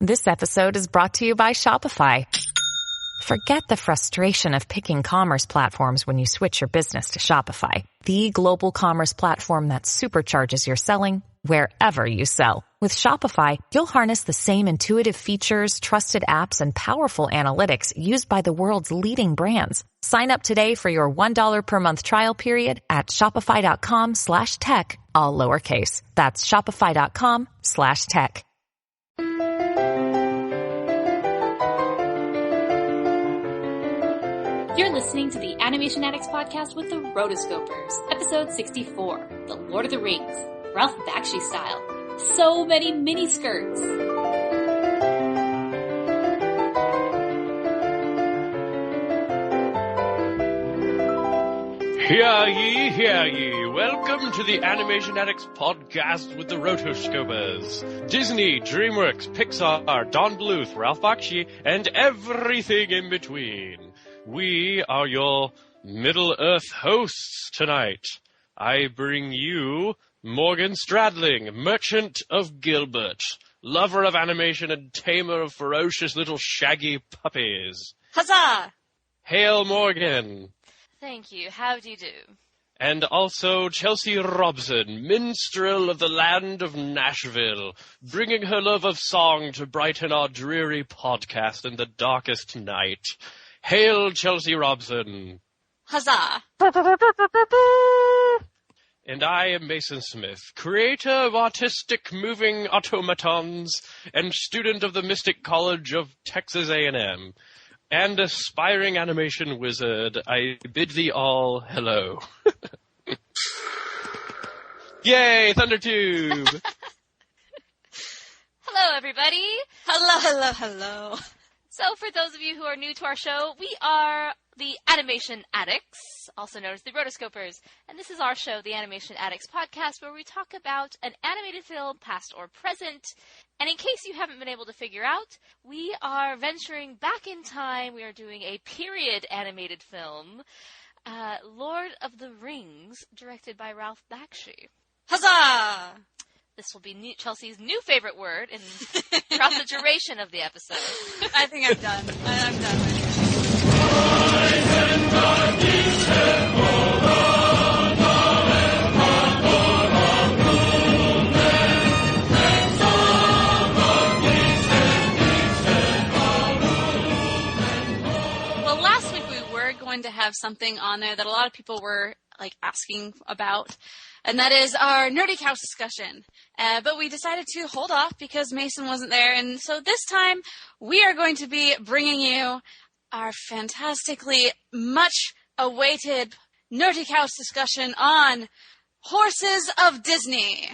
This episode is brought to you by Shopify. Forget the frustration of picking commerce platforms when you switch your business to Shopify, the global commerce platform that supercharges your selling wherever you sell. With Shopify, you'll harness the same intuitive features, trusted apps, and powerful analytics used by the world's leading brands. Sign up today for your $1 per month trial period at shopify.com/tech, all lowercase. That's shopify.com/tech. You're listening to the Animation Addicts podcast with the Rotoscopers, episode 64, The Lord of the Rings, Ralph Bakshi style. So many miniskirts. Hear ye, hear ye. Welcome to the Animation Addicts podcast with the Rotoscopers. Disney, DreamWorks, Pixar, Don Bluth, Ralph Bakshi, and everything in between. We are your Middle-earth hosts tonight. I bring you Morgan Stradling, merchant of Gilbert, lover of animation and tamer of ferocious little shaggy puppies. Huzzah! Hail, Morgan. Thank you. How do you do? And also Chelsea Robson, minstrel of the land of Nashville, bringing her love of song to brighten our dreary podcast in the darkest night. Hail, Chelsea Robson. Huzzah! And I am Mason Smith, creator of artistic moving automatons and student of the Mystic College of Texas A&M. And aspiring animation wizard, I bid thee all hello. Yay, Thundertube! Hello, everybody. Hello. So, for those of you who are new to our show, we are the Animation Addicts, also known as the Rotoscopers, and this is our show, the Animation Addicts Podcast, where we talk about an animated film, past or present. And in case you haven't been able to figure out, we are venturing back in time. We are doing a period animated film, Lord of the Rings, directed by Ralph Bakshi. Huzzah! This will be Chelsea's new favorite word throughout the duration of the episode. I think I'm done. I'm done with it. Well, last week we were going to have something on there that a lot of people were asking about. And that is our Nerdy Couch discussion. But we decided to hold off because Mason wasn't there. And so this time, we are going to be bringing you our fantastically much-awaited Nerdy Couch discussion on Horses of Disney.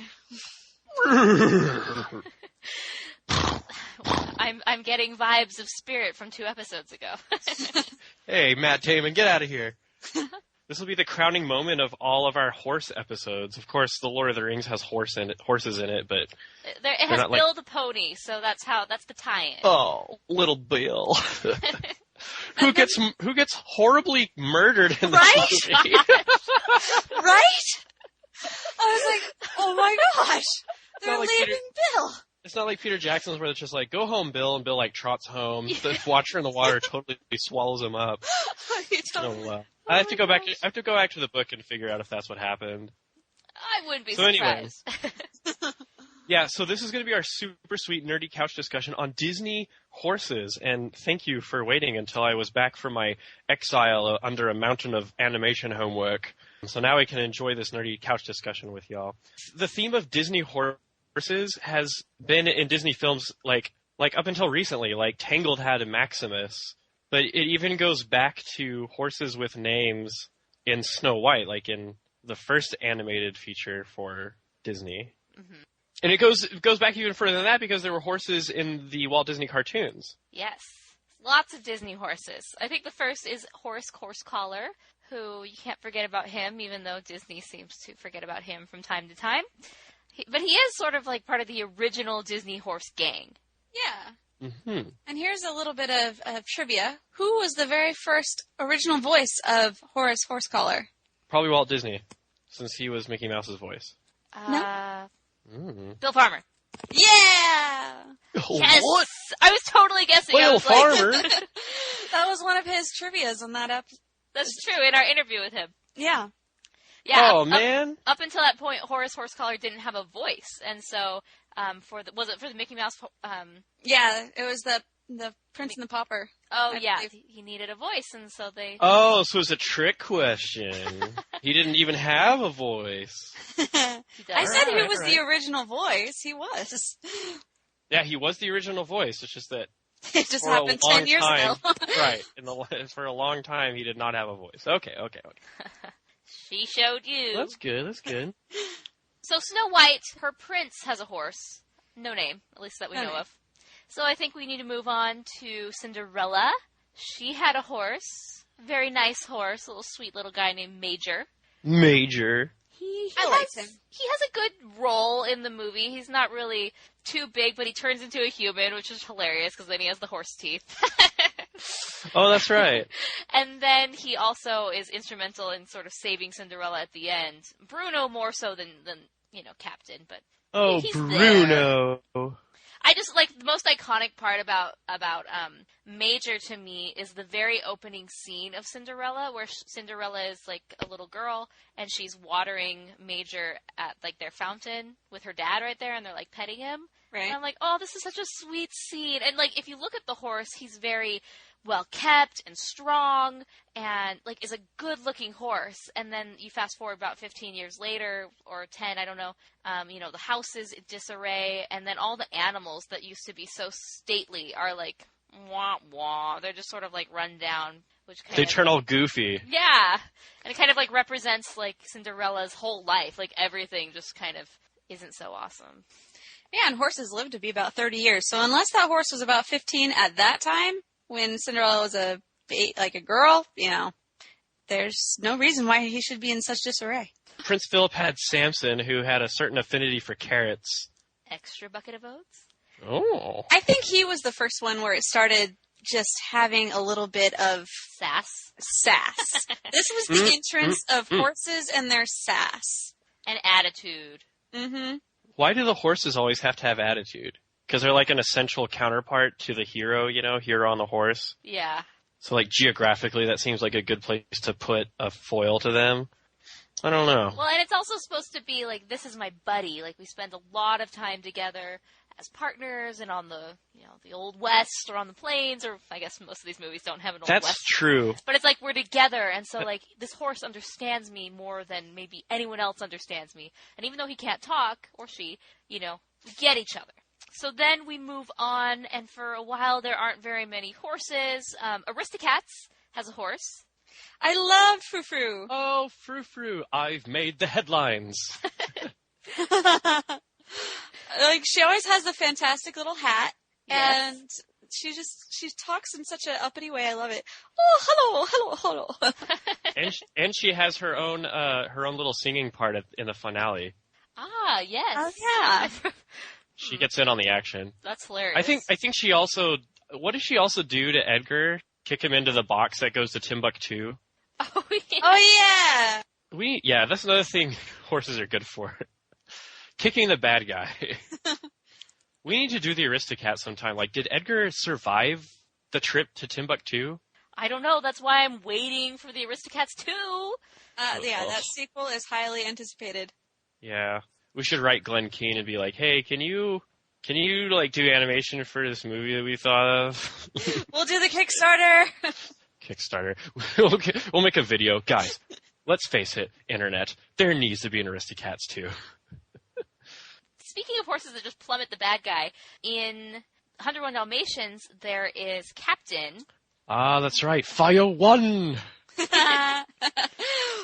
I'm getting vibes of Spirit from 2 episodes ago. Hey, Matt Damon, get out of here. This will be the crowning moment of all of our horse episodes. Of course, The Lord of the Rings has horses in it, but it has Bill the pony, so that's the tie-in. Oh, little Bill. Who gets horribly murdered in this movie? Right? I was like, oh my gosh, they're leaving Bill. It's not like Peter Jackson's where it's just like, go home, Bill, and Bill trots home. Yeah. The Watcher in the Water totally swallows him up. I have to go back to the book and figure out if that's what happened. I wouldn't be surprised. Anyway, yeah, so this is going to be our super sweet nerdy couch discussion on Disney horses, and thank you for waiting until I was back from my exile under a mountain of animation homework. So now we can enjoy this nerdy couch discussion with y'all. The theme of Disney horses has been in Disney films like up until recently, like Tangled had a Maximus. But it even goes back to horses with names in Snow White, like in the first animated feature for Disney. Mm-hmm. And it goes back even further than that because there were horses in the Walt Disney cartoons. Yes. Lots of Disney horses. I think the first is Horace Horsecollar, who you can't forget about him, even though Disney seems to forget about him from time to time. But he is sort of like part of the original Disney horse gang. Yeah. Mm-hmm. And here's a little bit of trivia. Who was the very first original voice of Horace Horsecollar? Probably Walt Disney, since he was Mickey Mouse's voice. No. Bill Farmer. Yeah! Yes! What? I was totally guessing. I Whale was like, farmer? That was one of his trivias on that episode. that's true, in our interview with him. Yeah. Yeah, Oh, man. Up until that point, Horace Horsecollar didn't have a voice, and so was it for the Mickey Mouse? Yeah, it was the Prince and the Pauper. Oh I yeah, believe. he needed a voice, and so they. Oh, so it's a trick question. He didn't even have a voice. He I does. said he Alright, was alright. the original voice. He was. Yeah, he was the original voice. It's just that It just for happened a long 10 years time, ago. right? For a long time, he did not have a voice. Okay. She showed you. That's good. So Snow White, her prince has a horse. No name, at least that we No know name. of. So I think we need to move on to Cinderella. She had a horse. Very nice horse. A little sweet little guy named Major. Major. I liked him. He has a good role in the movie. He's not really too big, but he turns into a human, which is hilarious because then he has the horse teeth. Oh, that's right. And then he also is instrumental in sort of saving Cinderella at the end. Bruno more so than Captain, but Oh, he's Bruno. I just like the most iconic part about Major to me is the very opening scene of Cinderella, where Cinderella is like a little girl and she's watering Major at like their fountain with her dad right there, and they're like petting him. Right. And I'm like, oh, this is such a sweet scene. And like, if you look at the horse, he's very well kept and strong, and like is a good looking horse. And then you fast forward about 15 years later, or 10, I don't know. The house is in disarray, and then all the animals that used to be so stately are like wah wah. They're just sort of like run down, which kind They of turn all goofy. yeah, and it kind of like represents like Cinderella's whole life. Like everything just kind of isn't so awesome. Yeah, and horses live to be about 30 years. So unless that horse was about 15 at that time, when Cinderella was a girl, there's no reason why he should be in such disarray. Prince Philip had Samson, who had a certain affinity for carrots. Extra bucket of oats. Oh. I think he was the first one where it started just having a little bit of Sass. sass. This was the entrance of horses and their sass. And attitude. Mm-hmm. Why do the horses always have to have attitude? Because they're like an essential counterpart to the hero, hero on the horse. Yeah. So like geographically, that seems like a good place to put a foil to them. I don't know. Well, and it's also supposed to be like, this is my buddy. Like, we spend a lot of time together as partners and on the, the Old West or on the plains, or I guess most of these movies don't have an Old West. That's true. But it's like we're together, and so like this horse understands me more than maybe anyone else understands me. And even though he can't talk, or she, we get each other. So then we move on, and for a while there aren't very many horses. Aristocats has a horse. I love Frou-Frou. Oh, Frou-Frou, I've made the headlines. Like, she always has a fantastic little hat, Yes. and she talks in such an uppity way. I love it. Oh, hello. and she has her own little singing part in the finale. Ah, yes. Oh, yeah. She gets in on the action. That's hilarious. I think she also. What does she also do to Edgar? Kick him into the box that goes to Timbuktu. Oh, yeah. Oh, yeah. Yeah, that's another thing horses are good for. Kicking the bad guy. We need to do the Aristocat sometime. Like, did Edgar survive the trip to Timbuktu? I don't know. That's why I'm waiting for the Aristocats 2. Yeah, that sequel is highly anticipated. Yeah. We should write Glenn Keane and be like, hey, can you like do animation for this movie that we thought of? We'll do the Kickstarter. Kickstarter. We'll make a video. Guys, let's face it, internet, there needs to be an Aristocats too. Speaking of horses that just plummet the bad guy, in 101 Dalmatians, there is Captain. Ah, that's right. Fire 1!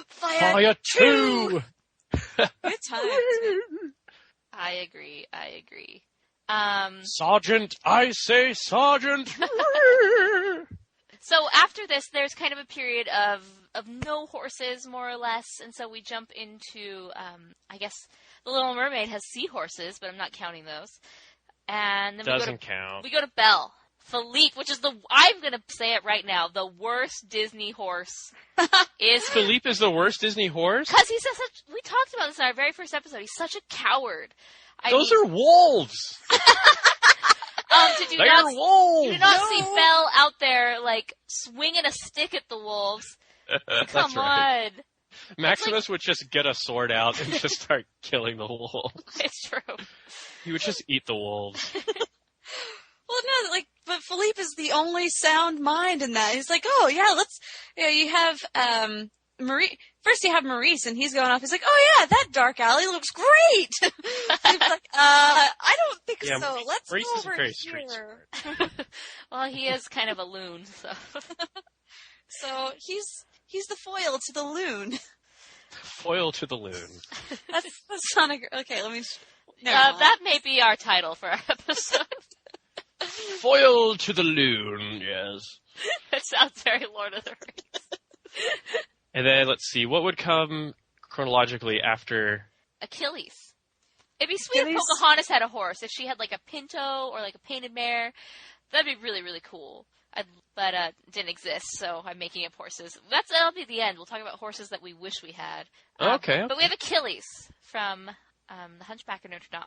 Fire 2! Good times. I agree. Sergeant, I say Sergeant! So after this, there's kind of a period of no horses, more or less, and so we jump into, I guess, The Little Mermaid has seahorses, but I'm not counting those. And then Doesn't count. We go to Belle. Philippe, which is I'm going to say it right now, the worst Disney horse is... Philippe is the worst Disney horse? Because we talked about this in our very first episode, he's such a coward. Those are wolves! Did you They're not, wolves! You did not see Belle out there, like, swinging a stick at the wolves. Come on. Maximus would just get a sword out and just start killing the wolves. It's true. He would just eat the wolves. Well, no, but Philippe is the only sound mind in that. He's like, oh, yeah, you have, Marie. First you have Maurice, and he's going off. He's like, oh, yeah, that dark alley looks great. He's like, I don't think so. Let's Maurice go is over very here. Well, he is kind of a loon, so. So he's the foil to the loon. Foil to the loon. That's not a... Okay, let me... that may be our title for our episode. Foil to the loon, yes. That sounds very Lord of the Rings. And then, let's see, what would come chronologically after... Achilles. It'd be sweet if Pocahontas had a horse. If she had, like, a pinto or, like, a painted mare. That'd be really, really cool. But it didn't exist, so I'm making up horses. That'll be the end. We'll talk about horses that we wish we had. Okay. But we have Achilles from The Hunchback of Notre Dame.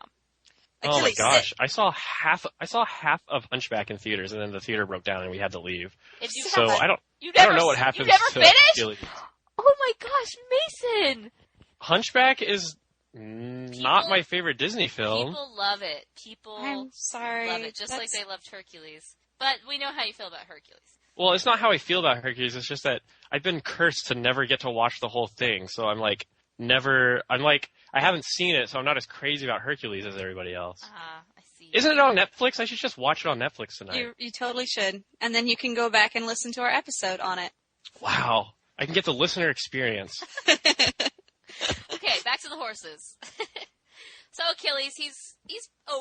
Oh my gosh! I saw half of Hunchback in theaters, and then the theater broke down, and we had to leave. I don't know what happened. You never finished? Achilles. Oh my gosh, Mason! Hunchback is not my favorite Disney film. People love it. I'm sorry. Love it, just like they loved Hercules. But we know how you feel about Hercules. Well, it's not how I feel about Hercules. It's just that I've been cursed to never get to watch the whole thing. So I haven't seen it, so I'm not as crazy about Hercules as everybody else. I see. Isn't it on Netflix? I should just watch it on Netflix tonight. You totally should. And then you can go back and listen to our episode on it. Wow. I can get the listener experience. Okay, back to the horses. So Achilles, he's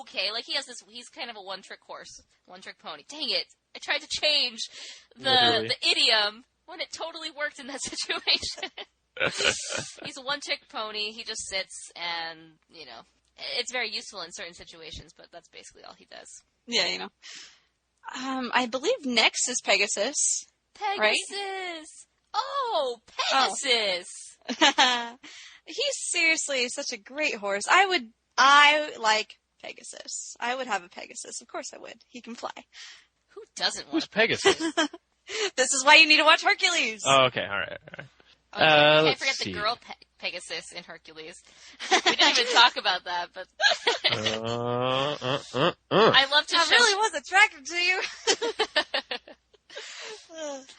okay. Like he's kind of a one-trick horse, one-trick pony. Dang it! I tried to change the idiom when it totally worked in that situation. He's a one-trick pony. He just sits, and it's very useful in certain situations. But that's basically all he does. Yeah, I believe next is Pegasus. Pegasus. Right? Oh, Pegasus. Oh. He's seriously such a great horse. I like Pegasus. I would have a Pegasus. Of course I would. He can fly. Who doesn't want Who's Pegasus? This is why you need to watch Hercules. Oh, okay. All right. Okay. Can't forget the girl Pegasus in Hercules. We didn't even talk about that, but I love to. I really was attracted to you.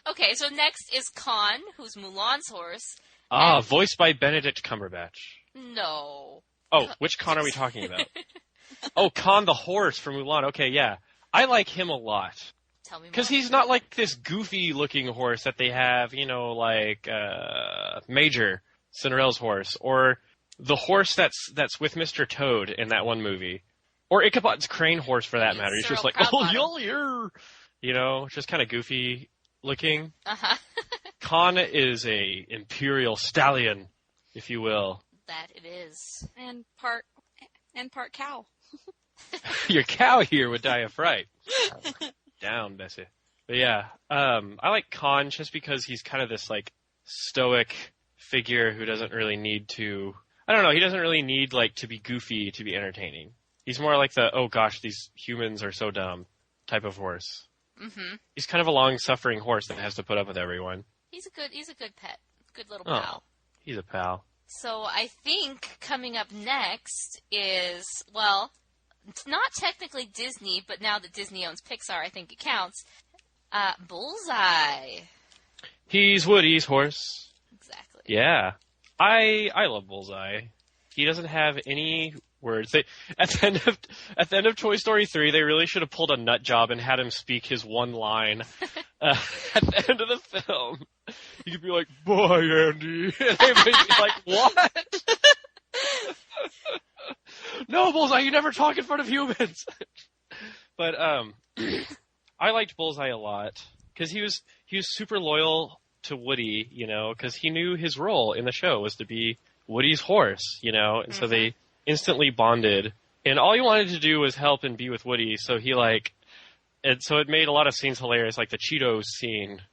Okay, so next is Khan, who's Mulan's horse. Voiced by Benedict Cumberbatch. No. Oh, which Khan are we talking about? Oh, Khan the horse from Mulan. Okay, yeah. I like him a lot. Tell me more. Because he's not like this goofy-looking horse that they have, like Major, Cinderella's horse, or the horse that's with Mr. Toad in that one movie. Or Ichabod's crane horse, for that matter. He's just like, oh, you're, just kind of goofy-looking. Uh-huh. Khan is a imperial stallion, if you will. That it is. And part cow. Your cow here would die of fright. Down, Bessie. But yeah, I like Khan just because he's kind of this like stoic figure who doesn't really need to. I don't know. He doesn't really need to be goofy to be entertaining. He's more like the oh gosh, these humans are so dumb type of horse. Mm-hmm. He's kind of a long-suffering horse that has to put up with everyone. He's a good pet, good little pal. He's a pal. So I think coming up next is, well, it's not technically Disney, but now that Disney owns Pixar, I think it counts. Bullseye. He's Woody's horse. Exactly. Yeah. I love Bullseye. He doesn't have any words. At the end of Toy Story 3, they really should have pulled a nut job and had him speak his one line. At the end of the film, he could be like, "Bye, Andy," and they'd be like, "What?" No, Bullseye, you never talk in front of humans. But I liked Bullseye a lot because he was super loyal to Woody, because he knew his role in the show was to be Woody's horse, and so they instantly bonded. And all he wanted to do was help and be with Woody, so and so it made a lot of scenes hilarious, like the Cheetos scene,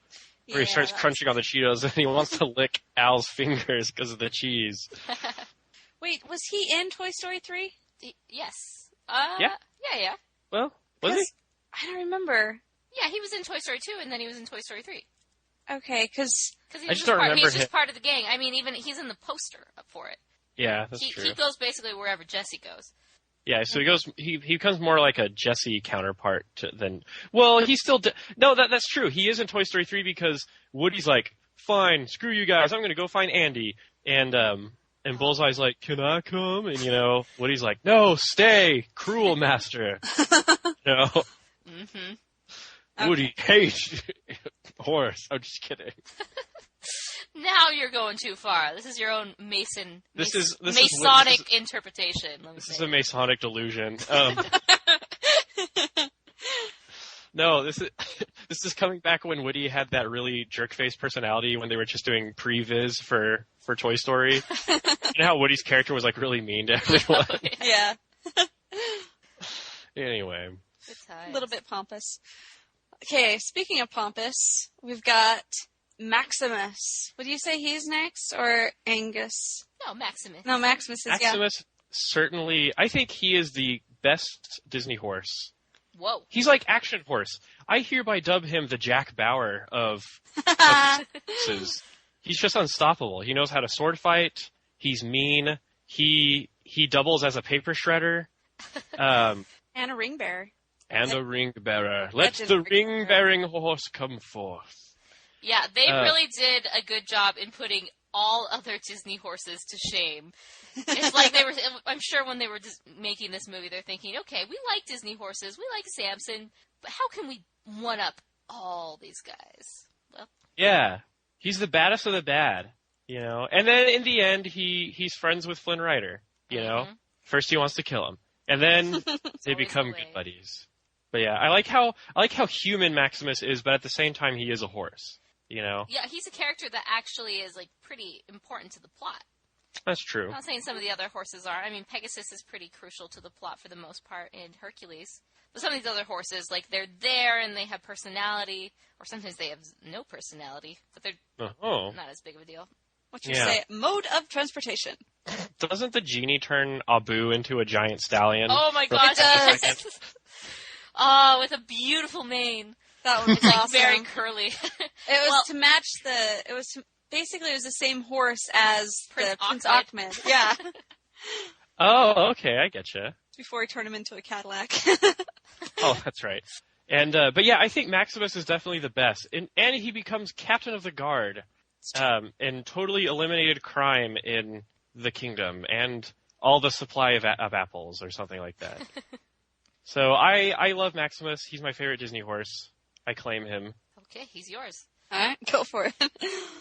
where he starts crunching on the Cheetos and he wants to lick Al's fingers because of the cheese. Wait, was he in Toy Story 3? Yes. Yeah? Yeah. Well, was he? I don't remember. Yeah, he was in Toy Story 2, and then he was in Toy Story 3. Okay, because I just don't remember He's him. just part of the gang. I mean, even he's in the poster for it. Yeah, that's true. He goes basically wherever Jessie goes. Yeah, so he becomes more like a Jesse counterpart than. Well, he's still. No, that's true. He is in Toy Story 3 because Woody's like, fine, screw you guys, I'm gonna go find Andy, and Bullseye's like, can I come? And Woody's like, no, stay, cruel master. Mm-hmm. Woody hates horse. I'm just kidding. Now you're going too far. This is your own Masonic interpretation. This is a Masonic delusion. No, this is coming back when Woody had that really jerk-face personality when they were just doing pre-viz for Toy Story. And how Woody's character was like really mean to everyone. Yeah. Anyway. A little bit pompous. Okay, speaking of pompous, we've got Maximus. Would you say he's next, or Angus? No, Maximus. No, Maximus is, Maximus, certainly, I think he is the best Disney horse. Whoa. He's like Action Horse. I hereby dub him the Jack Bauer of horses. He's just unstoppable. He knows how to sword fight. He's mean. He doubles as a paper shredder. And a ring bearer. And a ring bearer. Let the ring-bearing horse come forth. Yeah, they really did a good job in putting all other Disney horses to shame. It's like I'm sure when they were just making this movie, they're thinking, okay, we like Disney horses, we like Samson, but how can we one-up all these guys? Well, yeah, he's the baddest of the bad, And then in the end, he's friends with Flynn Rider, Mm-hmm. First he wants to kill him, and then they become good buddies. But yeah, I like how human Maximus is, but at the same time, he is a horse. Yeah, he's a character that actually is like pretty important to the plot. That's true. I'm not saying some of the other horses are. I mean, Pegasus is pretty crucial to the plot for the most part in Hercules. But some of these other horses, like, they're there and they have personality, or sometimes they have no personality, but they're not as big of a deal. What you say? Mode of transportation. Doesn't the genie turn Abu into a giant stallion? Oh my gosh, yes! Oh, with a beautiful mane. That was like awesome. Very curly. It was to match basically it was the same horse as Prince Ahmed. Yeah. Oh, okay, I getcha. Before he turned him into a Cadillac. Oh, that's right. And but yeah, I think Maximus is definitely the best, and he becomes captain of the guard, and totally eliminated crime in the kingdom and all the supply of apples or something like that. So I love Maximus. He's my favorite Disney horse. I claim him. Okay, he's yours. All right, go for it.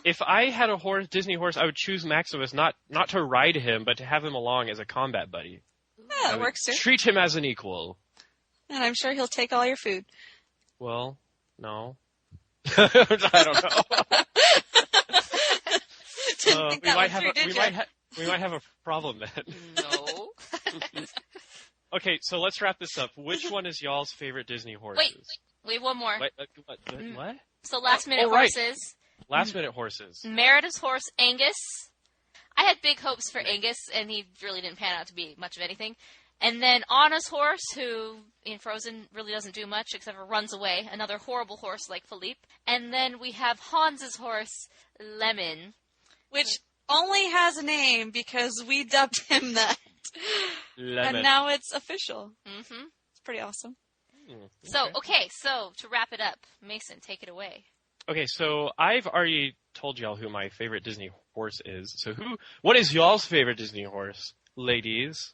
If I had a Disney horse, I would choose Maximus, not to ride him, but to have him along as a combat buddy. Yeah, that works too. Treat him as an equal. And I'm sure he'll take all your food. Well, no. I don't know. We might have a problem then. No. Okay, so let's wrap this up. Which one is y'all's favorite Disney horses? Wait, we have one more. What? So last minute right. horses. Last minute horses. Merida's horse, Angus. I had big hopes for Angus, and he really didn't pan out to be much of anything. And then Anna's horse, who in Frozen really doesn't do much except for runs away. Another horrible horse like Philippe. And then we have Hans's horse, Lemon. Which only has a name because we dubbed him that. Lemon. And now it's official. Mm-hmm. It's pretty awesome. Okay. So to wrap it up, Mason, take it away. Okay, so I've already told y'all who my favorite Disney horse is. So what is y'all's favorite Disney horse, ladies?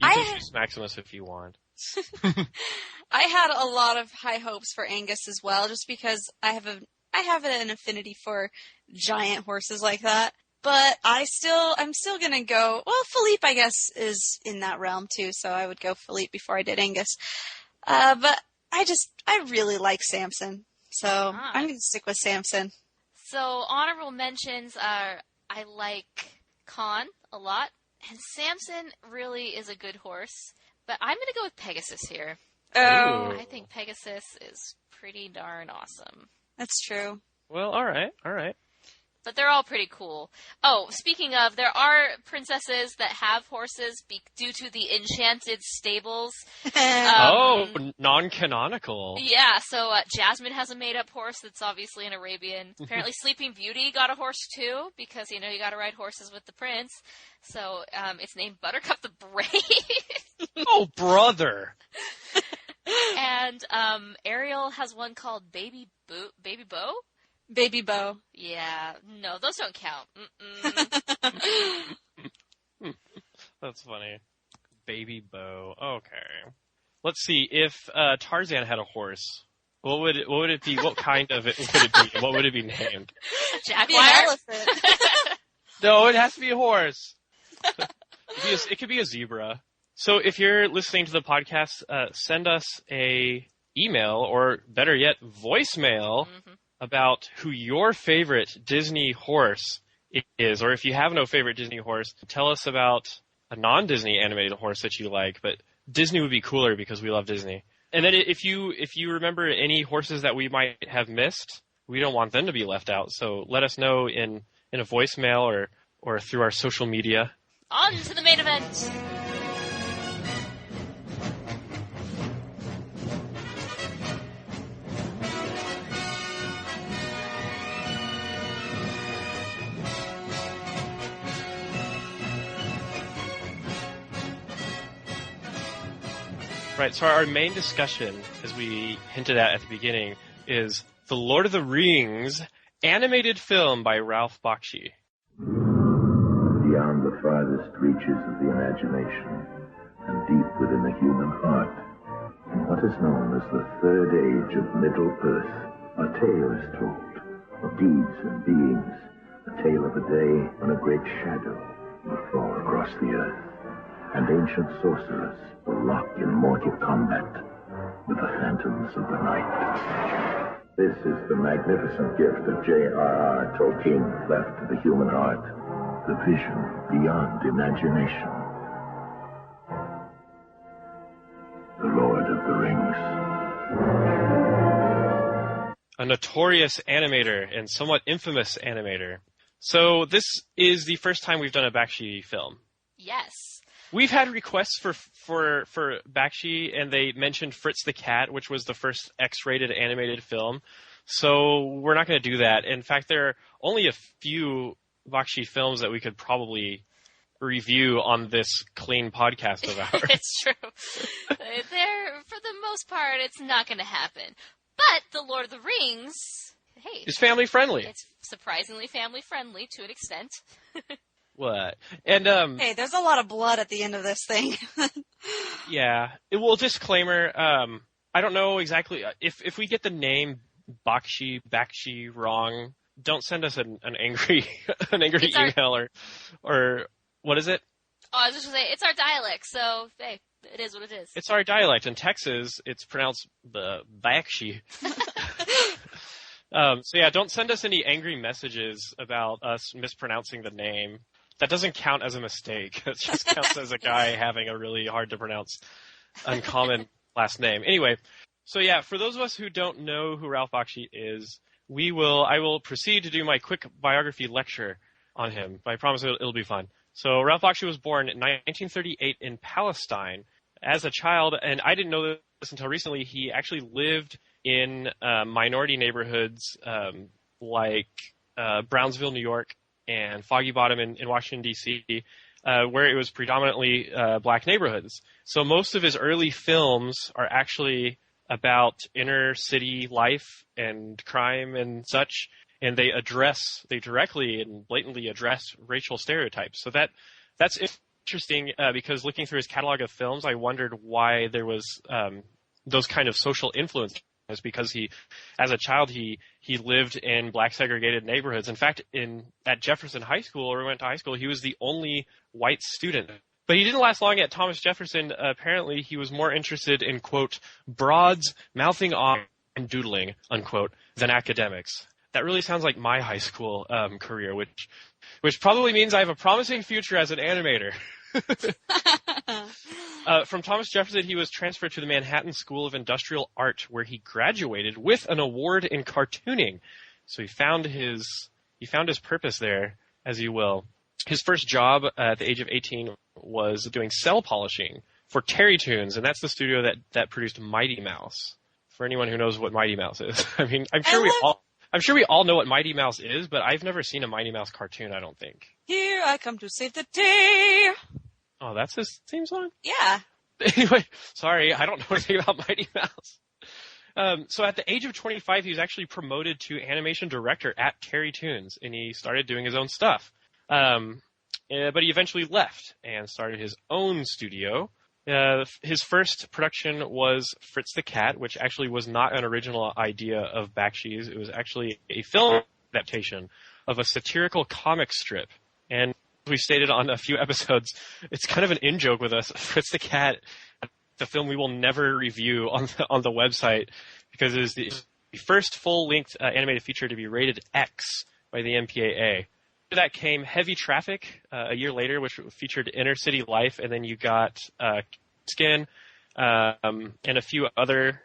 You can choose Maximus if you want. I had a lot of high hopes for Angus as well, just because I have an affinity for giant horses like that. But I'm still gonna go. Well, Philippe, I guess, is in that realm too, so I would go Philippe before I did Angus. But I really like Samson, so I'm gonna stick with Samson. So honorable mentions are I like Khan a lot, and Samson really is a good horse. But I'm gonna go with Pegasus here. Oh, I think Pegasus is pretty darn awesome. That's true. Well, all right. But they're all pretty cool. Oh, speaking of, there are princesses that have horses due to the enchanted stables. Non-canonical. Yeah, so Jasmine has a made-up horse that's obviously an Arabian. Apparently Sleeping Beauty got a horse too, because, you got to ride horses with the prince. So it's named Buttercup the Brave. Oh, brother! And Ariel has one called Baby Beau? Baby Beau. Yeah, no, those don't count. That's funny. Baby Beau. Okay. Let's see. If Tarzan had a horse, what would it be? What kind of it would it be? What would it be named? Jaguar. Elephant. No, it has to be a horse. It could be a zebra. So if you're listening to the podcast, send us a email, or better yet, voicemail about who your favorite Disney horse is. Or if you have no favorite Disney horse, tell us about a non-Disney animated horse that you like. But Disney would be cooler because we love Disney. And then if you remember any horses that we might have missed, we don't want them to be left out. So let us know in a voicemail or through our social media. On to the main event. Right, so our main discussion, as we hinted at the beginning, is The Lord of the Rings animated film by Ralph Bakshi. Beyond the farthest reaches of the imagination and deep within the human heart, in what is known as the third age of Middle Earth, a tale is told of deeds and beings, a tale of a day when a great shadow will fall across the earth, and ancient sorcerers will lock in mortal combat with the phantoms of the night. This is the magnificent gift that J.R.R. Tolkien left to the human heart, the vision beyond imagination. The Lord of the Rings. A notorious animator and somewhat infamous animator. So this is the first time we've done a Bakshi film. Yes. We've had requests for Bakshi, and they mentioned Fritz the Cat, which was the first X-rated animated film. So we're not going to do that. In fact, there are only a few Bakshi films that we could probably review on this clean podcast of ours. It's true. For the most part, it's not going to happen. But The Lord of the Rings, hey. It's family friendly. It's surprisingly family friendly to an extent. What? And Hey, there's a lot of blood at the end of this thing. Yeah. Disclaimer, I don't know exactly if we get the name Bakshi wrong, don't send us an angry email or what is it? Oh, I was just going to say, it's our dialect, so hey, it is what it is. It's our dialect. In Texas, it's pronounced Bakshi. So yeah, don't send us any angry messages about us mispronouncing the name. That doesn't count as a mistake. It just counts as a guy having a really hard to pronounce, uncommon last name. Anyway, so yeah, for those of us who don't know who Ralph Bakshi is, I will proceed to do my quick biography lecture on him. But I promise it'll be fun. So Ralph Bakshi was born in 1938 in Palestine as a child, and I didn't know this until recently. He actually lived in minority neighborhoods like Brownsville, New York, and Foggy Bottom in Washington, D.C., where it was predominantly black neighborhoods. So most of his early films are actually about inner city life and crime and such, and they directly and blatantly address racial stereotypes. So that's interesting because looking through his catalog of films, I wondered why there was those kind of social influences. Because as a child, he lived in black segregated neighborhoods. In fact, at Jefferson High School, where we went to high school, he was the only white student. But he didn't last long at Thomas Jefferson. Apparently, he was more interested in, quote, broads, mouthing off, and doodling, unquote, than academics. That really sounds like my high school career, which probably means I have a promising future as an animator. From Thomas Jefferson, he was transferred to the Manhattan School of Industrial Art, where he graduated with an award in cartooning. So he found his he found his purpose there, as you will. His first job at the age of 18 was doing cell polishing for Terrytoons, and that's the studio that produced Mighty Mouse. For anyone who knows what Mighty Mouse is, I mean, I'm sure we all know what Mighty Mouse is, but I've never seen a Mighty Mouse cartoon, I don't think. Here I come to save the day. Oh, that's his theme song? Yeah. Anyway, sorry, I don't know anything about Mighty Mouse. So at the age of 25, he was actually promoted to animation director at Terrytoons, and he started doing his own stuff. But he eventually left and started his own studio. His first production was Fritz the Cat, which actually was not an original idea of Bakshi's. It was actually a film adaptation of a satirical comic strip. And as we stated on a few episodes, it's kind of an in-joke with us. Fritz the Cat, the film we will never review on the website because it is the first full-length animated feature to be rated X by the MPAA. After that came Heavy Traffic a year later, which featured inner city life, and then you got Skin and a few other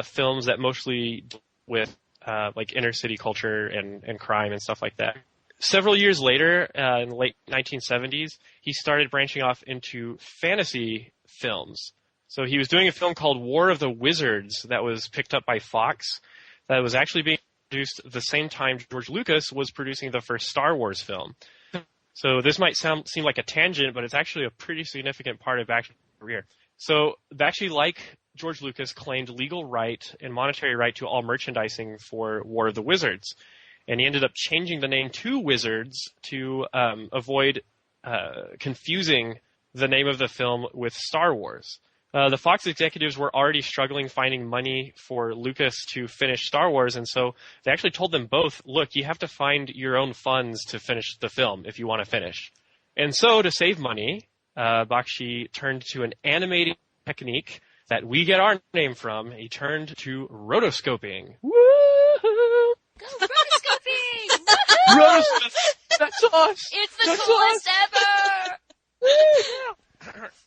films that mostly deal with like inner city culture and crime and stuff like that. Several years later, in the late 1970s, he started branching off into fantasy films. So he was doing a film called War of the Wizards that was picked up by Fox that was actually being produced the same time George Lucas was producing the first Star Wars film. So this might seem like a tangent, but it's actually a pretty significant part of Bakshi's career. So Bakshi, like George Lucas, claimed legal right and monetary right to all merchandising for War of the Wizards. And he ended up changing the name to Wizards to avoid confusing the name of the film with Star Wars. The Fox executives were already struggling finding money for Lucas to finish Star Wars, and so they actually told them both, look, you have to find your own funds to finish the film if you want to finish. And so to save money, Bakshi turned to an animating technique that we get our name from. He turned to rotoscoping. Go rotoscoping! Rotoscoping! That's us! It's the coolest ever!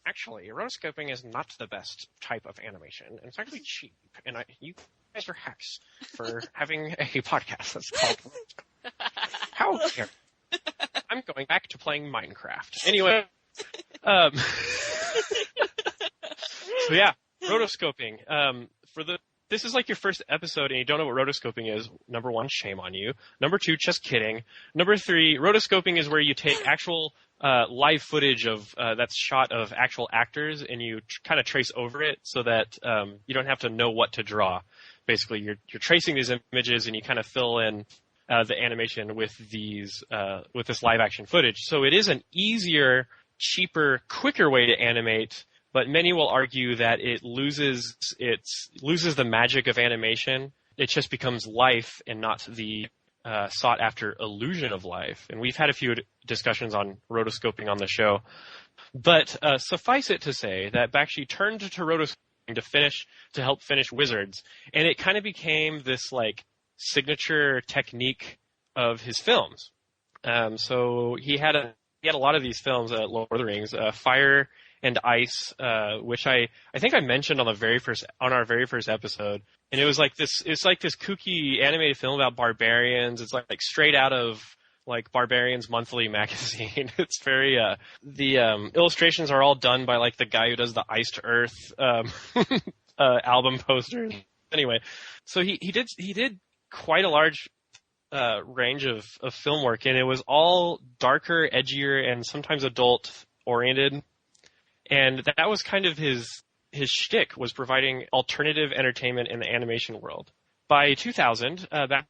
Actually, rotoscoping is not the best type of animation. It's actually cheap, and you guys are hacks for having a podcast that's called Rotoscoping. How dare you? I'm going back to playing Minecraft. Anyway, so yeah, rotoscoping. This is like your first episode and you don't know what rotoscoping is. Number 1, shame on you. Number 2, just kidding. Number 3, rotoscoping is where you take actual live footage of that's shot of actual actors and you kind of trace over it so that you don't have to know what to draw. Basically, you're tracing these images and you kind of fill in the animation with this live action footage. So it is an easier, cheaper, quicker way to animate. But many will argue that it loses the magic of animation. It just becomes life and not the sought after illusion of life. And we've had a few discussions on rotoscoping on the show. But suffice it to say that Bakshi turned to rotoscoping to help finish Wizards, and it kind of became this like signature technique of his films. So he had a lot of these films, Lord of the Rings, Fire and Ice, which I think I mentioned on our very first episode. And it's like this kooky animated film about barbarians. It's like straight out of like Barbarians Monthly magazine. It's very, the illustrations are all done by like the guy who does the Ice to Earth, album posters. Anyway, so he did quite a large, range of film work, and it was all darker, edgier, and sometimes adult oriented. And that was kind of his shtick, was providing alternative entertainment in the animation world. By 2000, Bakshi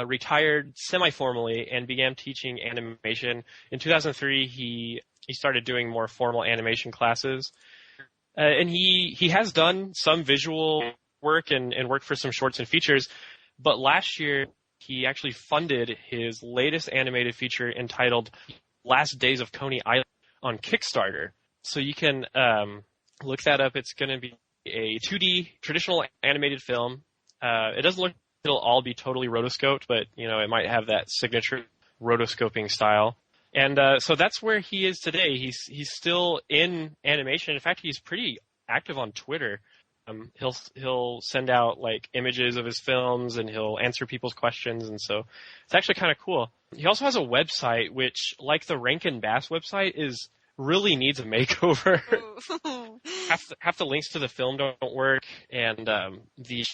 retired semi-formally and began teaching animation. In 2003, he started doing more formal animation classes. And he has done some visual work and worked for some shorts and features. But last year, he actually funded his latest animated feature entitled Last Days of Coney Island on Kickstarter. So you can look that up. It's going to be a 2D traditional animated film. It doesn't look like it'll all be totally rotoscoped, but it might have that signature rotoscoping style. And so that's where he is today. He's still in animation. In fact, he's pretty active on Twitter. he'll send out like images of his films, and he'll answer people's questions, and so it's actually kind of cool. He also has a website which, like the Rankin Bass website, really needs a makeover. half the links to the film don't work, and the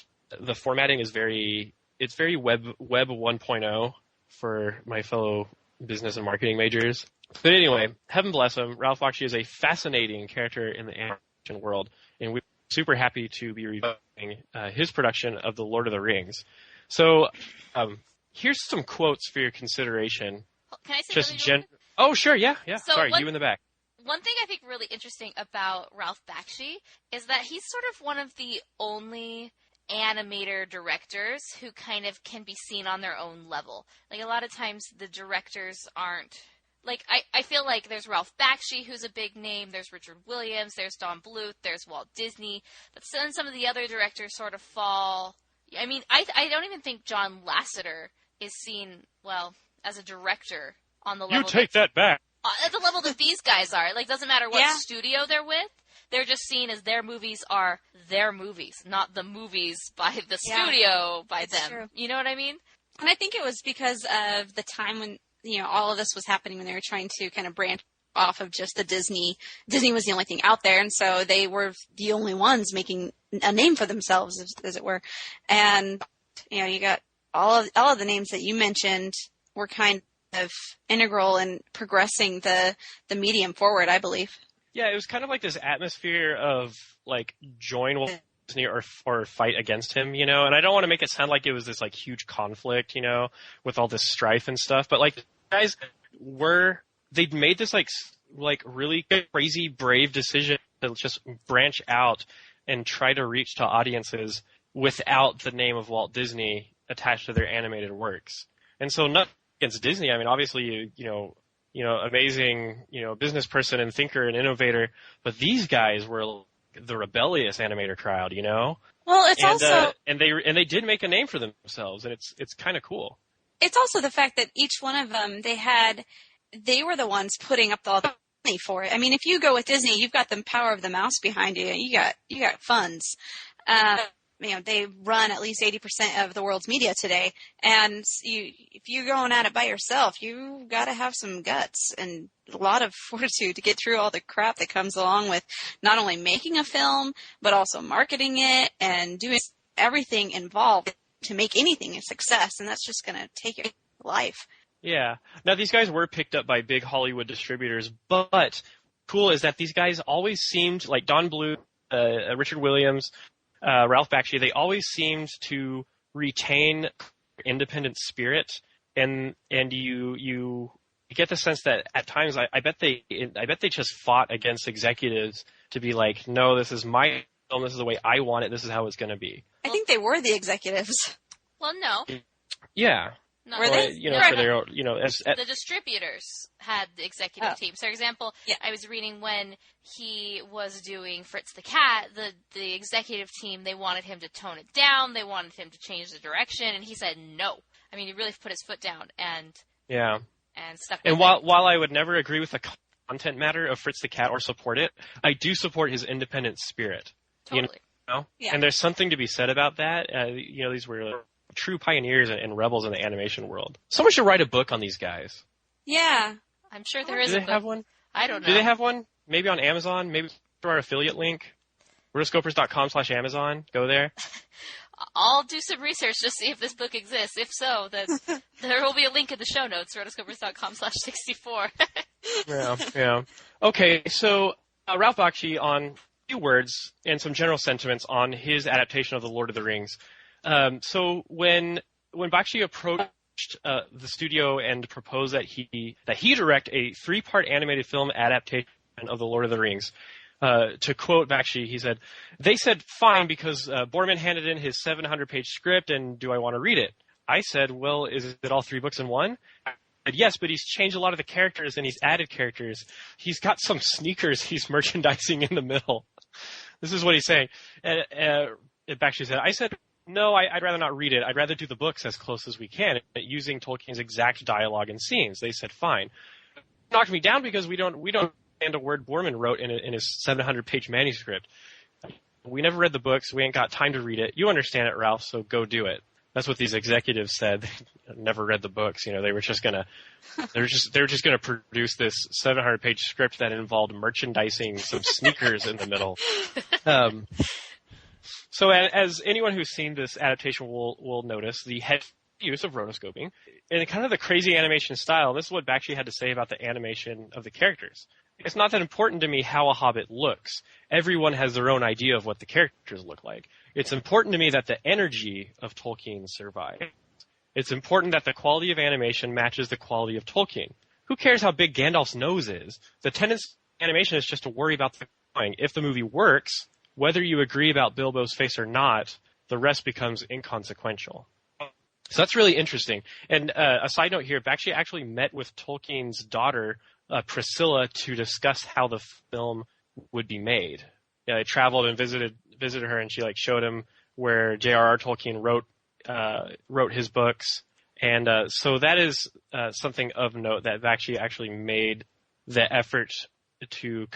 formatting is very web 1.0 for my fellow business and marketing majors. But anyway, heaven bless him, Ralph Bakshi is a fascinating character in the animation world, and we're super happy to be reviewing his production of The Lord of the Rings. So here's some quotes for your consideration. Can I say something? Oh, sure, yeah. So Sorry, you in the back. One thing I think really interesting about Ralph Bakshi is that he's sort of one of the only animator directors who kind of can be seen on their own level. Like, a lot of times the directors aren't... Like, I feel like there's Ralph Bakshi, who's a big name, there's Richard Williams, there's Don Bluth, there's Walt Disney, but then some of the other directors sort of fall... I mean, I don't even think John Lasseter is seen, well, as a director on the level... You take that back! At the level that these guys are. Like, doesn't matter what studio they're with, they're just seen as their movies are their movies, not the movies by the studio, by them. True. You know what I mean? And I think it was because of the time when, all of this was happening, when they were trying to kind of branch off of just the Disney. Disney was the only thing out there, and so they were the only ones making a name for themselves, as it were. And, you got all of the names that you mentioned were kind of integral in progressing the medium forward, I believe. Yeah, it was kind of like this atmosphere of, like, join Walt Disney or fight against him, and I don't want to make it sound like it was this, like, huge conflict, with all this strife and stuff, but, like, guys they'd made this, like really crazy, brave decision to just branch out and try to reach to audiences without the name of Walt Disney attached to their animated works. And so, not against Disney, I mean, obviously, amazing, business person and thinker and innovator, but these guys were the rebellious animator crowd, Well, it's also and they did make a name for themselves, and it's kind of cool. It's also the fact that each one of them, they were the ones putting up all the money for it. I mean, if you go with Disney, you've got the power of the mouse behind you. You got funds. They run at least 80% of the world's media today. And if you're going at it by yourself, you got to have some guts and a lot of fortitude to get through all the crap that comes along with not only making a film, but also marketing it and doing everything involved to make anything a success. And that's just going to take your life. Yeah. Now, these guys were picked up by big Hollywood distributors, but cool is that these guys always seemed, like Don Bluth, Richard Williams, Ralph Bakshi, they always seemed to retain independent spirit, and you get the sense that at times I bet they just fought against executives to be like, no, this is my film, this is the way I want it, this is how it's going to be. I think they were the executives. Well, no. Yeah. No, were they? For their, the distributors had the executive team. So, for example, yeah. I was reading when he was doing Fritz the Cat, the executive team, they wanted him to tone it down, they wanted him to change the direction, and he said no. I mean, he really put his foot down and stuck with it. And while I would never agree with the content matter of Fritz the Cat or support it, I do support his independent spirit. Totally. Yeah. And there's something to be said about that. These were true pioneers and rebels in the animation world. Someone should write a book on these guys. Yeah. I'm sure there is a book. Do they have one? I don't know. Do they have one? Maybe on Amazon? Maybe through our affiliate link? rotoscopers.com/Amazon. Go there. I'll do some research to see if this book exists. If so, then there will be a link in the show notes, rotoscopers.com/64. Yeah. Okay, so Ralph Bakshi on a few words and some general sentiments on his adaptation of The Lord of the Rings. So when Bakshi approached the studio and proposed that he direct a 3-part animated film adaptation of The Lord of the Rings, to quote Bakshi, he said, "They said fine because Boorman handed in his 700-page script, and do I want to read it?" I said, "Well, is it all 3 books in one?" I said, "Yes, but he's changed a lot of the characters and he's added characters. He's got some sneakers he's merchandising in the middle." This is what he's saying. And Bakshi said, "I said, no, I'd rather not read it. I'd rather do the books as close as we can, using Tolkien's exact dialogue and scenes." They said, fine. It knocked me down because we don't understand a word Boorman wrote in his 700-page manuscript. We never read the books. We ain't got time to read it. You understand it, Ralph, so go do it. That's what these executives said. They never read the books. They were just gonna, they were just gonna produce this 700-page script that involved merchandising some sneakers in the middle. So as anyone who's seen this adaptation will notice, the heavy use of rotoscoping and kind of the crazy animation style. This is what Bakshi had to say about the animation of the characters. It's not that important to me how a hobbit looks. Everyone has their own idea of what the characters look like. It's important to me that the energy of Tolkien survives. It's important that the quality of animation matches the quality of Tolkien. Who cares how big Gandalf's nose is? The tendency of animation is just to worry about the drawing. If the movie works, whether you agree about Bilbo's face or not, the rest becomes inconsequential. So that's really interesting. And a side note here, Bakshi actually met with Tolkien's daughter, Priscilla, to discuss how the film would be made. They traveled and visited her, and she showed him where J.R.R. Tolkien wrote his books. And so that is something of note, that Bakshi actually made the effort to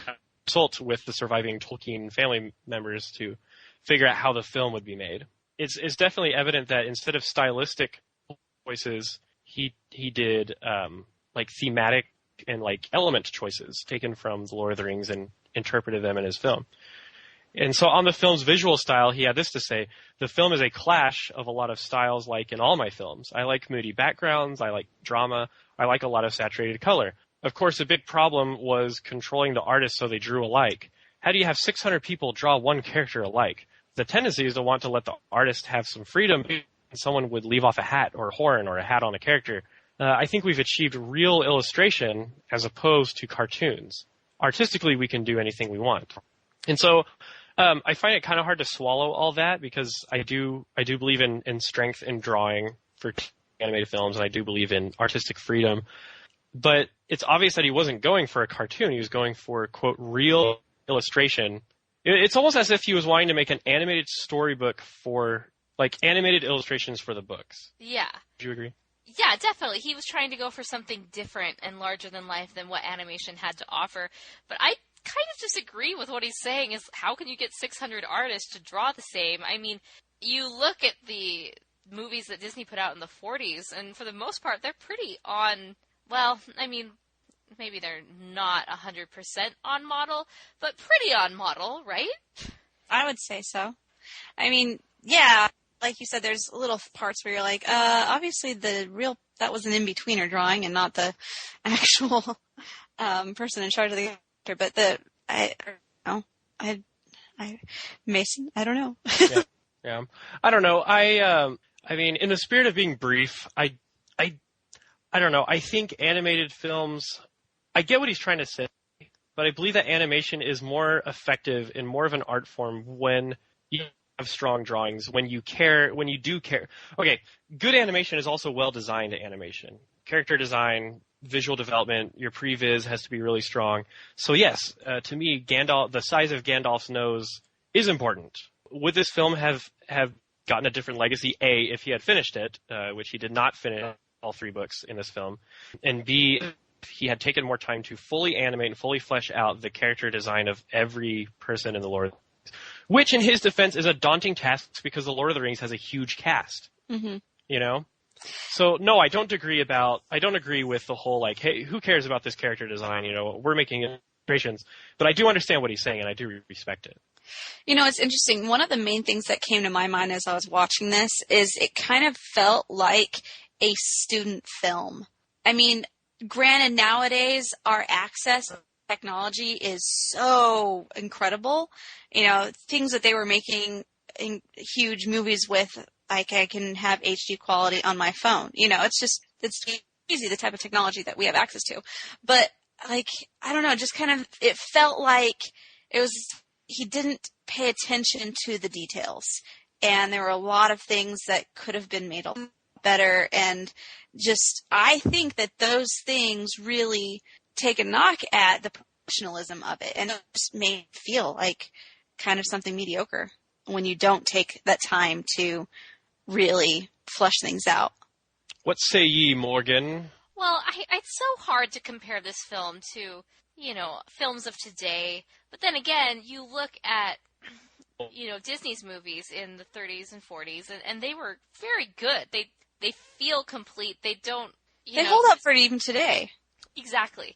consult with the surviving Tolkien family members to figure out how the film would be made. It's definitely evident that instead of stylistic choices, he did thematic and element choices taken from The Lord of the Rings and interpreted them in his film. And so on the film's visual style, he had this to say: the film is a clash of a lot of styles like in all my films. I like moody backgrounds, I like drama, I like a lot of saturated color. Of course, a big problem was controlling the artists so they drew alike. How do you have 600 people draw one character alike? The tendency is to want to let the artist have some freedom, and someone would leave off a hat or a horn or a hat on a character. I think we've achieved real illustration as opposed to cartoons. Artistically, we can do anything we want. And so I find it kind of hard to swallow all that, because I do believe in strength in drawing for animated films, and I do believe in artistic freedom. But it's obvious that he wasn't going for a cartoon. He was going for, quote, real illustration. It's almost as if he was wanting to make an animated storybook for, animated illustrations for the books. Yeah. Do you agree? Yeah, definitely. He was trying to go for something different and larger than life than what animation had to offer. But I kind of disagree with what he's saying. Is how can you get 600 artists to draw the same? I mean, you look at the movies that Disney put out in the 40s, and for the most part, they're pretty on, maybe they're not 100% on model, but pretty on model, right? I would say so. I mean, yeah, like you said, there's little parts where you're like, obviously that was an in-betweener drawing and not the actual person in charge of the character. But Mason, I don't know. Yeah. I don't know. I mean, in the spirit of being brief, I don't know. I think animated films, I get what he's trying to say, but I believe that animation is more effective and more of an art form when you have strong drawings, when you do care. Okay, good animation is also well-designed animation. Character design, visual development, your previs has to be really strong. So yes, to me, the size of Gandalf's nose is important. Would this film have gotten a different legacy? A, if he had finished it, which he did not finish all 3 books in this film, and B, if he had taken more time to fully animate and fully flesh out the character design of every person in The Lord of the Rings, which in his defense is a daunting task because The Lord of the Rings has a huge cast. Mm-hmm. So no, I don't agree with the whole hey, who cares about this character design? We're making illustrations, but I do understand what he's saying and I do respect it. It's interesting. One of the main things that came to my mind as I was watching this is it kind of felt like a student film. I mean, granted, nowadays our access to technology is so incredible. Things that they were making in huge movies with, I can have HD quality on my phone. It's easy, the type of technology that we have access to. But I don't know, just kind of, it felt like he didn't pay attention to the details. And there were a lot of things that could have been made a lot better. And I think that those things really take a knock at the professionalism of it. And it just made it feel like kind of something mediocre when you don't take that time to really flesh things out. What say ye, Morgan? Well, it's so hard to compare this film to, films of today. But then again, you look at Disney's movies in the 30s and 40s, and they were very good. They feel complete. They don't, They hold up for it even today. Exactly.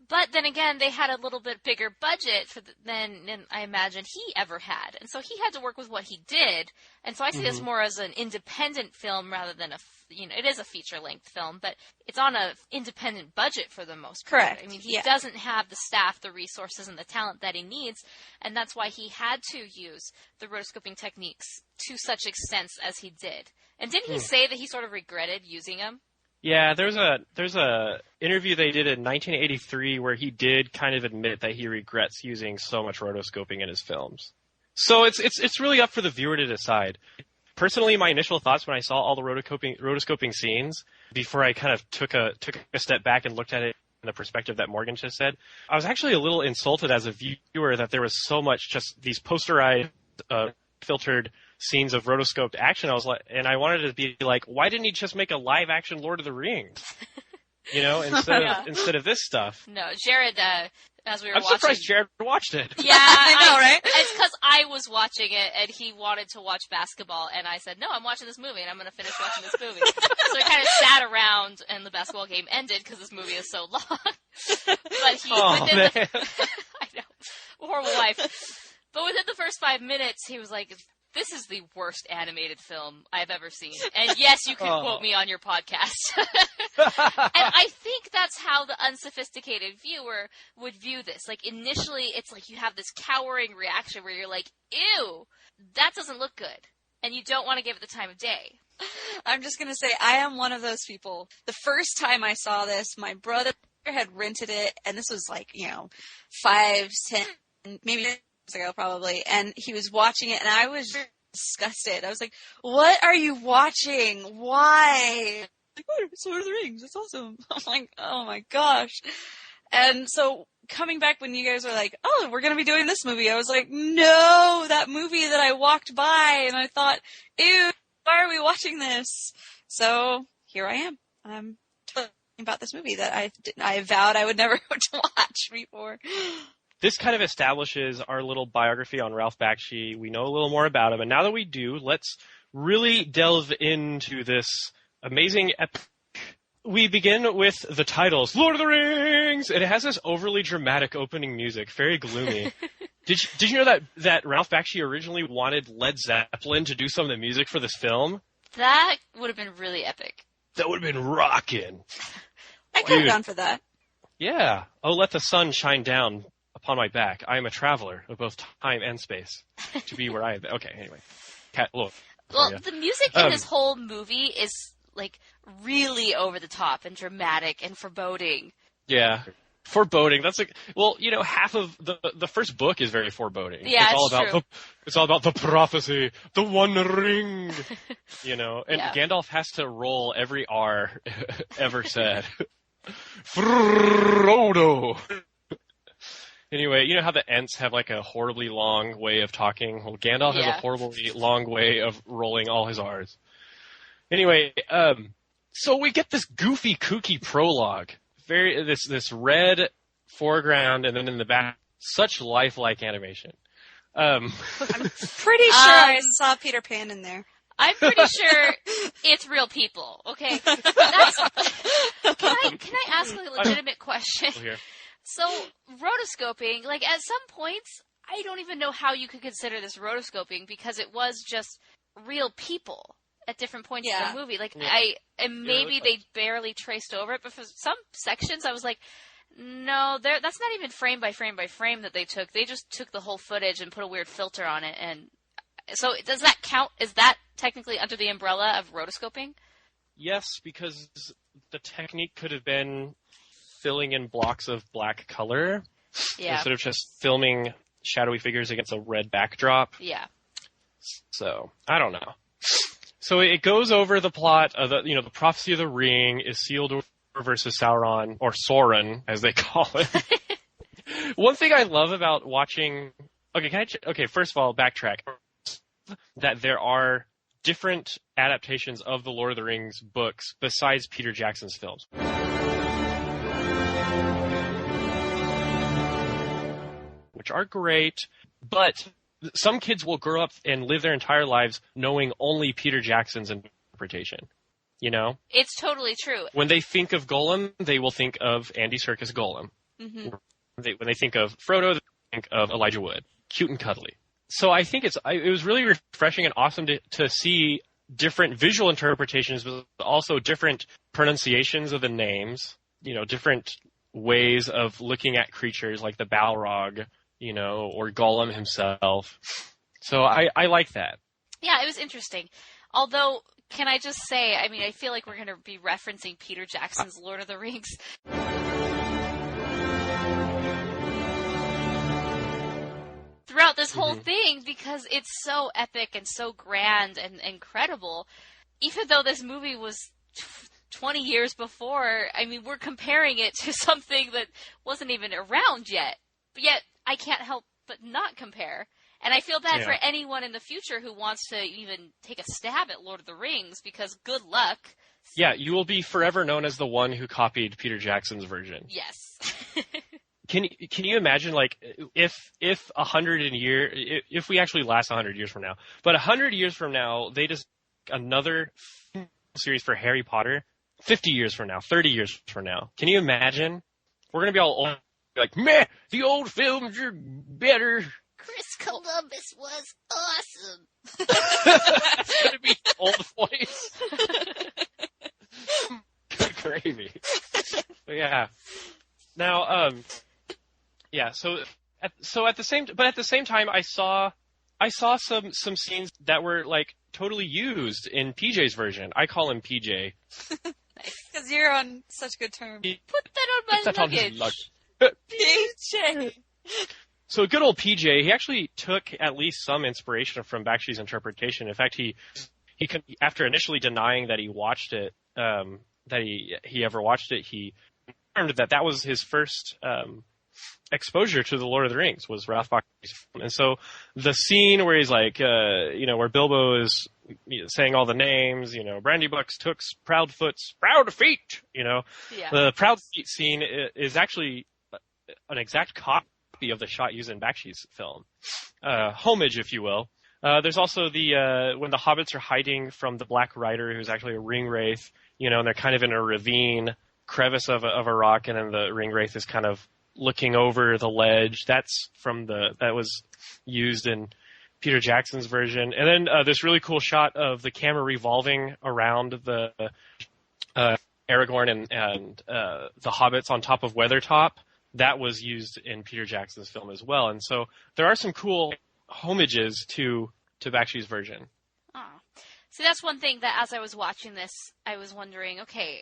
But then again, they had a little bit bigger budget than I imagine he ever had. And so he had to work with what he did. And so I see this more as an independent film rather than it is a feature-length film, but it's on an independent budget for the most part. Correct. I mean, he doesn't have the staff, the resources, and the talent that he needs. And that's why he had to use the rotoscoping techniques to such extent as he did. And didn't he say that he sort of regretted using them? Yeah, there's a interview they did in 1983 where he did kind of admit that he regrets using so much rotoscoping in his films. So it's really up for the viewer to decide. Personally, my initial thoughts when I saw all the rotoscoping scenes, before I kind of took a step back and looked at it in the perspective that Morgan just said, I was actually a little insulted as a viewer that there was so much just these posterized, filtered scenes of rotoscoped action. I wanted to be like, why didn't he just make a live action Lord of the Rings? Instead of this stuff. No, Jared, as we were watching. I'm surprised Jared watched it. Yeah, I know, right? It's because I was watching it and he wanted to watch basketball, and I said, no, I'm watching this movie and I'm going to finish watching this movie. So we kind of sat around and the basketball game ended because this movie is so long. But I know, horrible wife. But within the first 5 minutes, he was like, this is the worst animated film I've ever seen. And yes, you can quote me on your podcast. And I think that's how the unsophisticated viewer would view this. Like, initially, it's like you have this cowering reaction where you're like, ew, that doesn't look good. And you don't want to give it the time of day. I'm just going to say, I am one of those people. The first time I saw this, my brother had rented it, and this was like, 5, 10, maybe ago probably, and he was watching it and I was disgusted. I was like, what are you watching? Why? Like, oh, it's Lord of the Rings. It's awesome. I'm like, oh my gosh. And so coming back when you guys were like, oh, we're going to be doing this movie, I was like, no, that movie that I walked by and I thought, ew, why are we watching this? So here I am. I'm talking about this movie that I vowed I would never watch before. This kind of establishes our little biography on Ralph Bakshi. We know a little more about him. And now that we do, let's really delve into this amazing epic. We begin with the titles, Lord of the Rings! And it has this overly dramatic opening music, very gloomy. Did you know that Ralph Bakshi originally wanted Led Zeppelin to do some of the music for this film? That would have been really epic. That would have been rockin'. I could have gone for that. Yeah. Oh, let the sun shine down upon my back. I am a traveler of both time and space to be where I am. Okay, anyway. Well, the music in this whole movie is, like, really over the top and dramatic and foreboding. Yeah. Foreboding. That's like, half of the first book is very foreboding. Yeah, it's all about the prophecy, the One Ring, and Gandalf has to roll every R ever said. Frodo. Anyway, you know how the Ents have like a horribly long way of talking? Well, Gandalf has a horribly long way of rolling all his R's. Anyway, so we get this goofy, kooky prologue. This red foreground, and then in the back, such lifelike animation. I'm pretty sure I saw Peter Pan in there. I'm pretty sure it's real people, okay? Can I ask a legitimate question? So, rotoscoping, like, at some points, I don't even know how you could consider this rotoscoping because it was just real people at different points in the movie. Like, maybe they barely traced over it, but for some sections, I was like, no, that's not even frame by frame by frame that they took. They just took the whole footage and put a weird filter on it. And so, does that count? Is that technically under the umbrella of rotoscoping? Yes, because the technique could have been filling in blocks of black color instead of just filming shadowy figures against a red backdrop. Yeah. So, I don't know. So it goes over the plot of the prophecy of the ring is Isildur versus Sauron, or Sauron, as they call it. One thing I love about watching... Okay, first of all, backtrack. That there are different adaptations of the Lord of the Rings books besides Peter Jackson's films. Which are great, but some kids will grow up and live their entire lives knowing only Peter Jackson's interpretation. You know? It's totally true. When they think of Gollum, they will think of Andy Serkis Gollum. Mm-hmm. When they think of Frodo, they think of Elijah Wood. Cute and cuddly. So I think it was really refreshing and awesome to see different visual interpretations, but also different pronunciations of the names, you know, different ways of looking at creatures like the Balrog, you know, or Gollum himself. So I like that. Yeah, it was interesting. Although, can I just say, I mean, I feel like we're going to be referencing Peter Jackson's Lord of the Rings. Throughout this whole thing, because it's so epic and so grand and incredible, even though this movie was 20 years before, I mean, we're comparing it to something that wasn't even around yet. But yet, I can't help but not compare. And I feel bad for anyone in the future who wants to even take a stab at Lord of the Rings, because good luck. Yeah, you will be forever known as the one who copied Peter Jackson's version. Yes. Can you imagine, like, if we actually last 100 years from now, but 100 years from now, they just another series for Harry Potter, 50 years from now, 30 years from now. Can you imagine? We're going to be all old, like, meh, the old films are better. Chris Columbus was awesome. It's going to be old voice. Good gravy. But yeah. Now, yeah. So at the same time, I saw some scenes that were like totally used in PJ's version. I call him PJ. Because you're on such good terms. Put that on my luggage. PJ. So good old PJ, he actually took at least some inspiration from Bakshi's interpretation. In fact, he after initially denying that he watched it, that he ever watched it, he confirmed that was his first exposure to the Lord of the Rings, was Ralph Bakshi's film. And so the scene where he's like, where Bilbo is saying all the names, Brandybucks, Tooks, Proudfoots, Proud Feet, the Proud Feet scene is actually an exact copy of the shot used in Bakshi's film. Homage, if you will. There's also when the hobbits are hiding from the Black Rider, who's actually a ring wraith, and they're kind of in a ravine crevice of a rock, and then the ring wraith is kind of looking over the ledge. That was used in Peter Jackson's version. And then this really cool shot of the camera revolving around the Aragorn and the hobbits on top of Weathertop. That was used in Peter Jackson's film as well. And so there are some cool homages to Bakshi's version. Oh. See, that's one thing that as I was watching this, I was wondering, okay,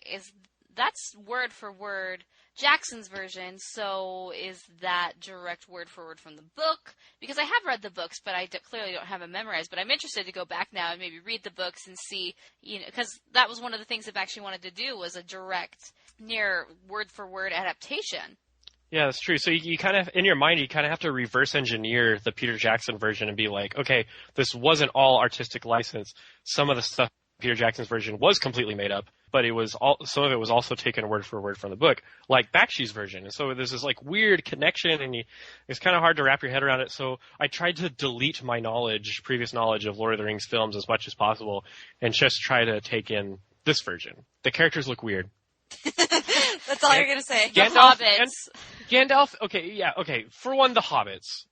that's word for word Jackson's version, so is that direct word for word from the book? Because I have read the books, but I clearly don't have them memorized. But I'm interested to go back now and maybe read the books and see, because that was one of the things that Bakshi wanted to do, was a direct, near word for word adaptation. Yeah, that's true. So you kind of, in your mind, you kind of have to reverse engineer the Peter Jackson version and be like, okay, this wasn't all artistic license. Some of the stuff in Peter Jackson's version was completely made up, but some of it was also taken word for word from the book, like Bakshi's version. And so there's this like weird connection, and it's kind of hard to wrap your head around it. So I tried to delete my previous knowledge of Lord of the Rings films as much as possible, and just try to take in this version. The characters look weird. That's all you're going to say. The Hobbits. Gandalf, okay. For one, the Hobbits.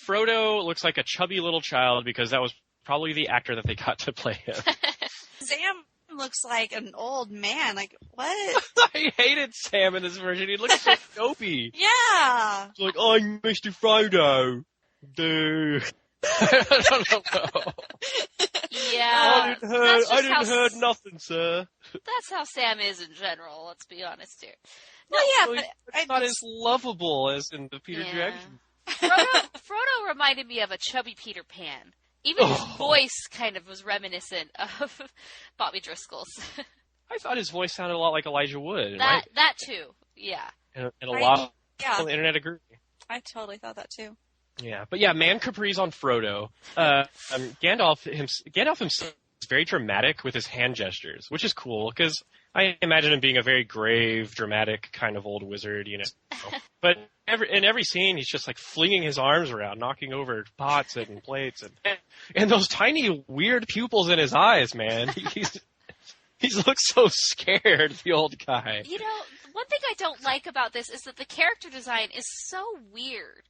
Frodo looks like a chubby little child because that was probably the actor that they got to play him. Sam looks like an old man. Like, what? I hated Sam in this version. He looked so dopey. Yeah. It's like, I'm Mr. Frodo. Dude. I don't know. Yeah. I didn't heard nothing, sir. That's how Sam is in general, let's be honest here. No, yeah, so but it's not as lovable as in the Peter Jackson. Frodo reminded me of a chubby Peter Pan. Even his voice kind of was reminiscent of Bobby Driscoll's. I thought his voice sounded a lot like Elijah Wood. That too, yeah. And a lot of people on the internet agree. I totally thought that too. Yeah, but yeah, Man Capri's on Frodo. Gandalf himself very dramatic with his hand gestures, which is cool because I imagine him being a very grave, dramatic kind of old wizard, you know. But in every scene, he's just like flinging his arms around, knocking over pots and plates, and those tiny weird pupils in his eyes, man. He looks so scared, the old guy. You know, one thing I don't like about this is that the character design is so weird.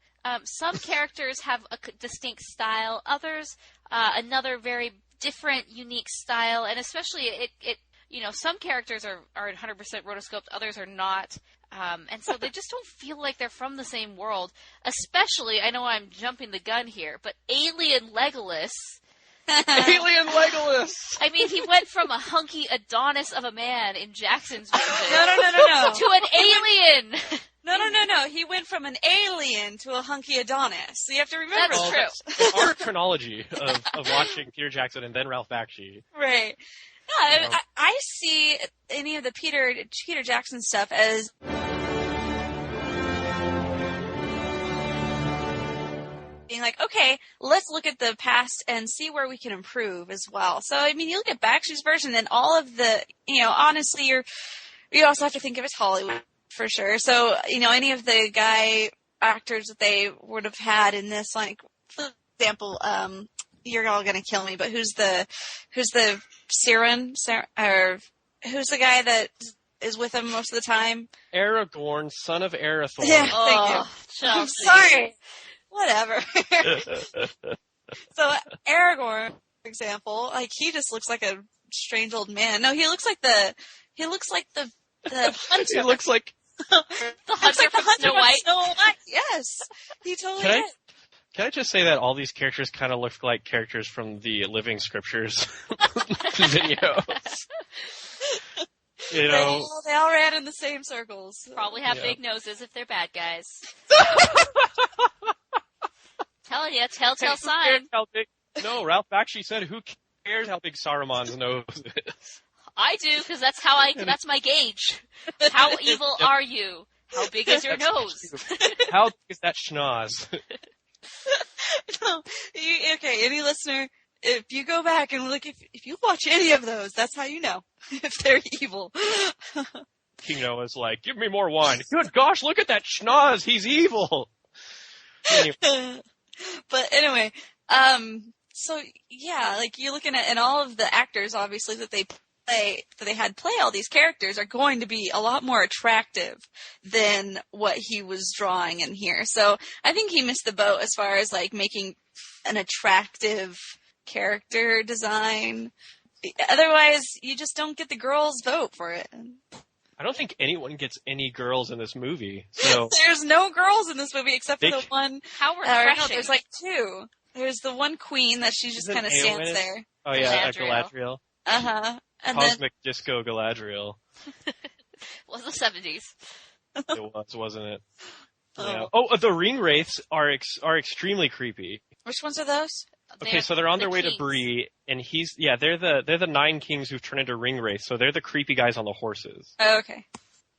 Some characters have a distinct style, others another very different, unique style, and especially some characters are 100% rotoscoped, others are not. And so they just don't feel like they're from the same world. Especially, I know I'm jumping the gun here, but Alien Legolas. Alien Legolas! I mean, he went from a hunky Adonis of a man in Jackson's version No. to an alien! No. He went from an alien to a hunky Adonis. So you have to remember That's that. true. Our chronology of watching Peter Jackson and then Ralph Bakshi. Right. No, I see any of the Peter Jackson stuff as being like, okay, let's look at the past and see where we can improve as well. So, I mean, you look at Bakshi's version and all of the, honestly, you also have to think of it as Hollywood for sure. So, any of the guy actors that they would have had in this, like, for example, you're all going to kill me, but who's the Saruman, or who's the guy that is with him most of the time? Aragorn, son of Arathorn. Yeah, thank you. Chelsea. I'm sorry. Whatever. So Aragorn, for example, like he just looks like a strange old man. No, he looks like the hunter. He looks like The hunter from Snow White. Snow White. Yes, he totally did. Can I just say that all these characters kind of look like characters from the Living Scriptures videos? They all ran in the same circles. Probably have big noses if they're bad guys. Telling you, telltale sign. No, Ralph Bakshi said, "Who cares how big Saruman's nose is?" I do, because that's my gauge. How evil are you? How big is your nose? How big is that schnoz? No, okay, any listener, if you go back and look, if you watch any of those, that's how you know if they're evil. King Noah's like, "Give me more wine." Good gosh, look at that schnoz. He's evil. Anyway. But anyway, so yeah, like you're looking at, and all of the actors, obviously, that they had play all these characters are going to be a lot more attractive than what he was drawing in here. So I think he missed the boat as far as like making an attractive character design. Otherwise, you just don't get the girls' vote for it. I don't think anyone gets any girls in this movie. So there's no girls in this movie except for the one. How refreshing. No, there's like two. There's the one queen that she just kind of stands there. Oh yeah, Galadriel. Uh-huh. And Cosmic Disco Galadriel. Was the 70s. It was, wasn't it? Yeah. Oh, the ring wraiths are extremely creepy. Which ones are those? Okay, so they're on their way kings. to Bree, and they're the 9 kings who've turned into ring wraiths, so they're the creepy guys on the horses. Oh, okay.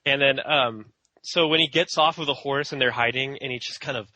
And then, so when he gets off of the horse and they're hiding, and he just kind of,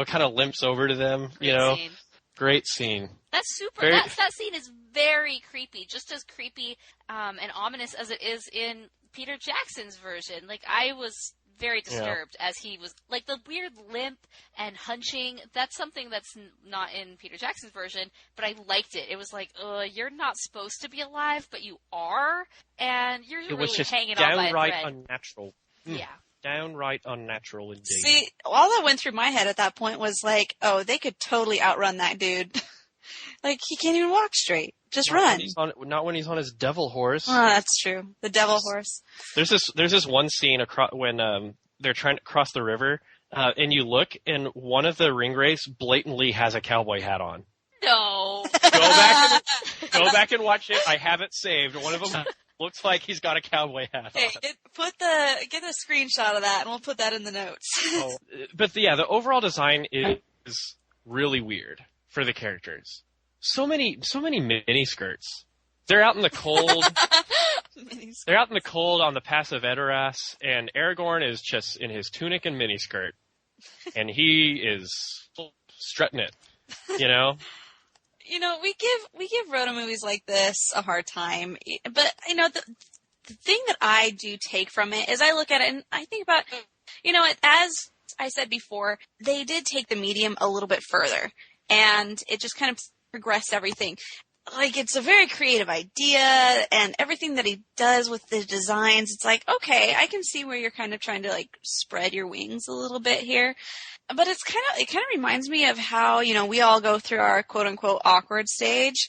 kind of limps over to them, Scene. Great scene. That's super. That scene is very creepy, just as creepy and ominous as it is in Peter Jackson's version. Like, I was very disturbed as he was, like, the weird limp and hunching. That's something that's not in Peter Jackson's version, but I liked it. It was like, you're not supposed to be alive, but you are, and you're really hanging on by a thread. Downright unnatural. Yeah. Downright unnatural indeed. See, all that went through my head at that point was like, oh, they could totally outrun that dude. Like, he can't even walk straight. Just run. Not when he's on his devil horse. Oh, that's true. The devil horse. There's this one scene when they're trying to cross the river, and you look, and one of the ring wraiths blatantly has a cowboy hat on. No. Go back and watch it. I have it saved. One of them looks like he's got a cowboy hat on. Hey, get a screenshot of that, and we'll put that in the notes. But the overall design is really weird for the characters. So many miniskirts. They're out in the cold. They're out in the cold on the Pass of Edoras, and Aragorn is just in his tunic and miniskirt, and he is strutting it, we give roto movies like this a hard time, but the thing that I do take from it is I look at it and I think about, as I said before, they did take the medium a little bit further, and it just kind of progressed everything. Like, it's a very creative idea, and everything that he does with the designs, it's like, okay, I can see where you're kind of trying to, like, spread your wings a little bit here. But it kind of reminds me of how, we all go through our quote-unquote awkward stage.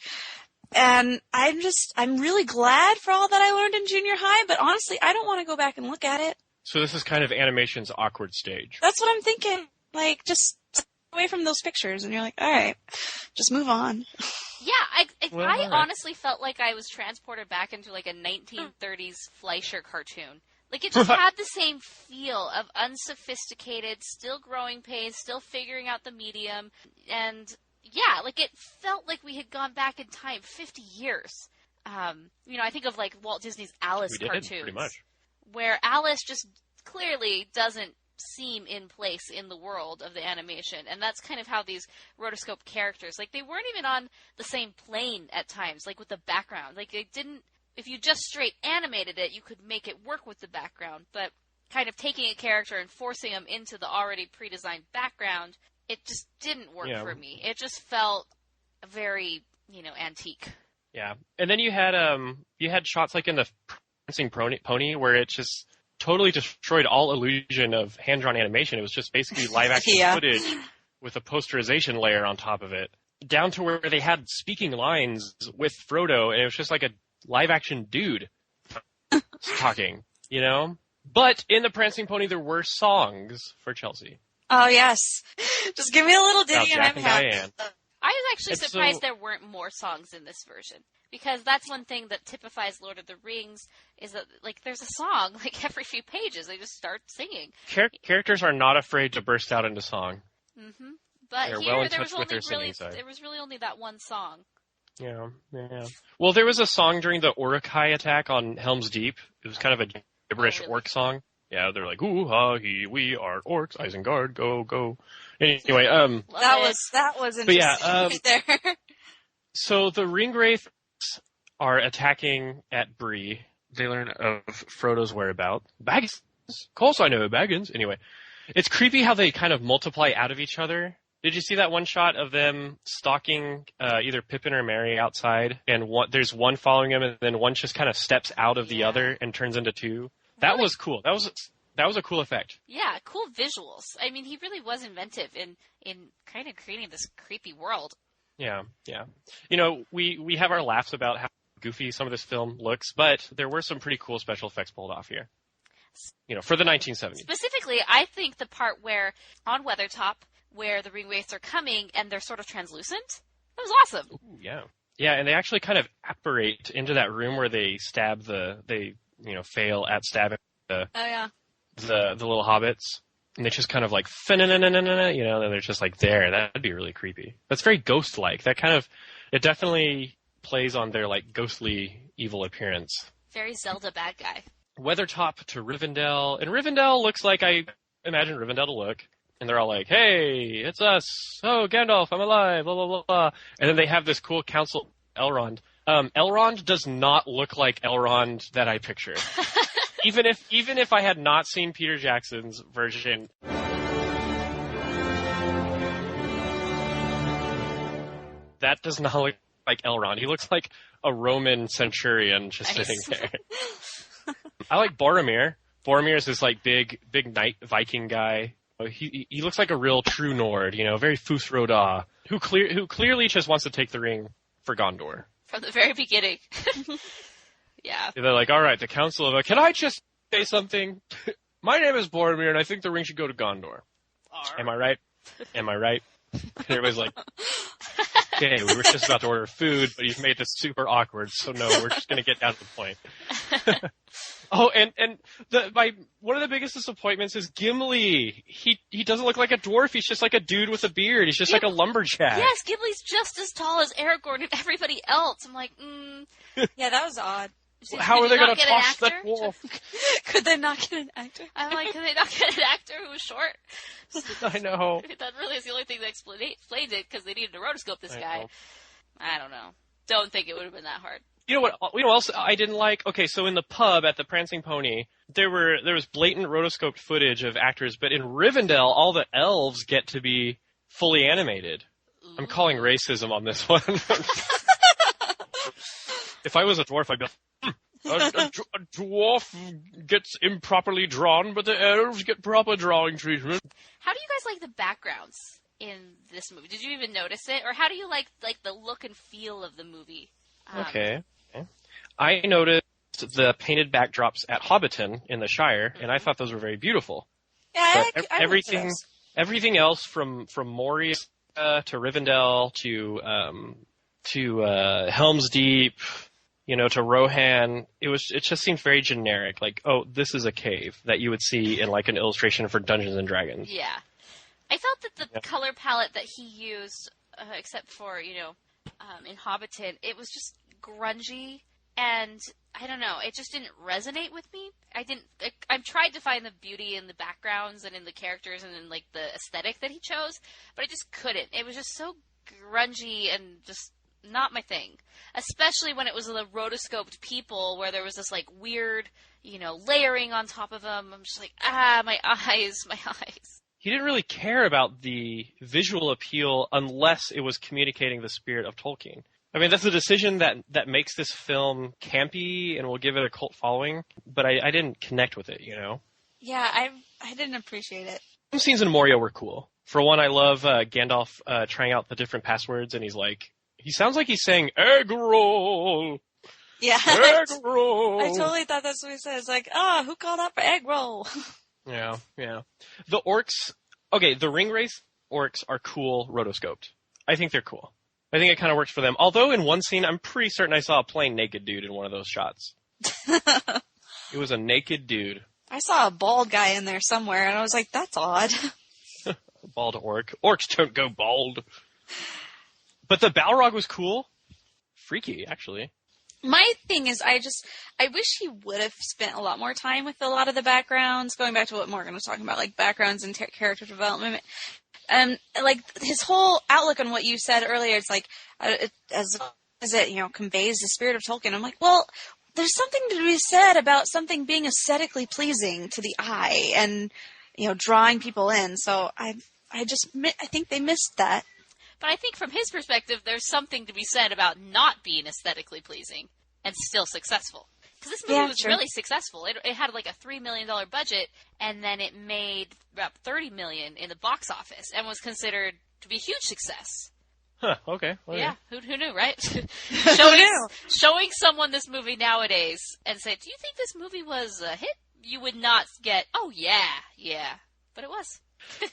And I'm really glad for all that I learned in junior high, but honestly, I don't want to go back and look at it. So this is kind of animation's awkward stage. That's what I'm thinking. Like, just away from those pictures, and you're like, all right, just move on. Yeah, I honestly felt like I was transported back into like a 1930s Fleischer cartoon. Like, it just had the same feel of unsophisticated, still growing pains, still figuring out the medium, and yeah, like it felt like we had gone back in time 50 years. I think of like Walt Disney's Alice cartoons, pretty much, where Alice just clearly doesn't seem in place in the world of the animation, and that's kind of how these rotoscope characters, like, they weren't even on the same plane at times, like with the background. Like, they didn't, if you just straight animated it, you could make it work with the background, but kind of taking a character and forcing them into the already pre-designed background, it just didn't work for me. It just felt very, antique. Yeah. And then you had shots like in the Prancing Pony where it just totally destroyed all illusion of hand-drawn animation. It was just basically live-action footage with a posterization layer on top of it, down to where they had speaking lines with Frodo, and it was just like a live-action dude talking, But in the Prancing Pony, there were songs for Chelsea. Oh, yes. Just give me a little ditty and I'm happy. I was actually surprised there weren't more songs in this version, because that's one thing that typifies Lord of the Rings, is that, like, there's a song, like, every few pages. They just start singing. Characters are not afraid to burst out into song. Mm-hmm. But They're here, well in there touch was with their only singing side. there was really only that one song. Yeah. Well, there was a song during the Uruk-hai attack on Helm's Deep. It was kind of a gibberish orc song. Yeah, they're like, ooh, ha, he, we are orcs, Isengard, go, go. Anyway, that was interesting. But yeah, there. So the Ringwraiths are attacking at Bree. They learn of Frodo's whereabouts. Baggins? Of course I know Baggins. Anyway, it's creepy how they kind of multiply out of each other. Did you see that one shot of them stalking either Pippin or Merry outside, and there's one following them, and then one just kind of steps out of the other and turns into two? That was cool. That was a cool effect. Yeah, cool visuals. I mean, he really was inventive in kind of creating this creepy world. Yeah. We have our laughs about how goofy some of this film looks, but there were some pretty cool special effects pulled off here. For the 1970s. Specifically, I think the part where, on Weathertop, where the Ringwraiths are coming and they're sort of translucent, that was awesome. Ooh, yeah. Yeah, and they actually kind of apparate into that room where they fail at stabbing the little hobbits. And they just kind of like, and they're just like there. That'd be really creepy. That's very ghost-like. It definitely plays on their like ghostly evil appearance. Very Zelda bad guy. Weathertop to Rivendell. And Rivendell looks like I imagine Rivendell to look. And they're all like, hey, it's us. Oh, Gandalf, I'm alive, blah, blah, blah, blah. And then they have this cool council, Elrond. Elrond does not look like Elrond that I pictured. Even if I had not seen Peter Jackson's version. That does not look like Elrond. He looks like a Roman centurion just sitting there. I like Boromir. Boromir is this like big knight Viking guy. He looks like a real true Nord, very Fus Roda, who clearly just wants to take the ring for Gondor. From the very beginning. Yeah. They're like, all right, the Council of... can I just say something? My name is Boromir, and I think the ring should go to Gondor. Am I right? Am I right? And everybody's like, okay, we were just about to order food, but you've made this super awkward, so no, we're just going to get down to the point. Oh, and one of the biggest disappointments is Gimli. He doesn't look like a dwarf. He's just like a dude with a beard. He's just like a lumberjack. Yes, Gimli's just as tall as Aragorn and everybody else. I'm like, Yeah, that was odd. How are they going to toss that wolf? Could they not get an actor? I'm like, could they not get an actor who was short? I know. That really is the only thing that explained it, because they needed to rotoscope this guy. I don't know. Don't think it would have been that hard. You know what? You know what else I didn't like? Okay, so in the pub at the Prancing Pony, there was blatant rotoscoped footage of actors, but in Rivendell, all the elves get to be fully animated. Ooh. I'm calling racism on this one. If I was a dwarf, I'd be like, a dwarf gets improperly drawn, but the elves get proper drawing treatment. How do you guys like the backgrounds in this movie? Did you even notice it? Or how do you like the look and feel of the movie? Okay. I noticed the painted backdrops at Hobbiton in the Shire, and I thought those were very beautiful. Yeah, everything else from Moria to Rivendell to Helm's Deep, to Rohan, it just seemed very generic. Like, oh, this is a cave that you would see in like an illustration for Dungeons and Dragons. Yeah, I felt that the color palette that he used, except for in Hobbiton, it was just grungy. And I don't know, it just didn't resonate with me. I tried to find the beauty in the backgrounds and in the characters and in like the aesthetic that he chose, but I just couldn't. It was just so grungy and just not my thing. Especially when it was the rotoscoped people where there was this like weird, layering on top of them. I'm just like, my eyes. He didn't really care about the visual appeal unless it was communicating the spirit of Tolkien. I mean, that's a decision that makes this film campy and will give it a cult following, but I didn't connect with it, Yeah, I didn't appreciate it. Some scenes in Moria were cool. For one, I love Gandalf trying out the different passwords, and he sounds like he's saying, egg roll! Yeah. Egg roll! I totally thought that's what he said. It's like, who called out for egg roll? Yeah. The orcs, okay, the ring race orcs are cool rotoscoped. I think they're cool. I think it kind of works for them. Although in one scene, I'm pretty certain I saw a plain naked dude in one of those shots. It was a naked dude. I saw a bald guy in there somewhere, and I was like, that's odd. Bald orc. Orcs don't go bald. But the Balrog was cool. Freaky, actually. My thing is, I wish he would have spent a lot more time with a lot of the backgrounds, going back to what Morgan was talking about, like backgrounds and character development. Like his whole outlook on what you said earlier, it's like, as it, conveys the spirit of Tolkien. I'm like, well, there's something to be said about something being aesthetically pleasing to the eye and, drawing people in. So I think they missed that. But I think from his perspective, there's something to be said about not being aesthetically pleasing and still successful. Because this movie was really successful. It had like a $3 million budget, and then it made about $30 million in the box office, and was considered to be a huge success. Huh, okay. Well, yeah, who knew, right? Who knew? Showing someone this movie nowadays and say, do you think this movie was a hit? You would not get, oh yeah. But it was.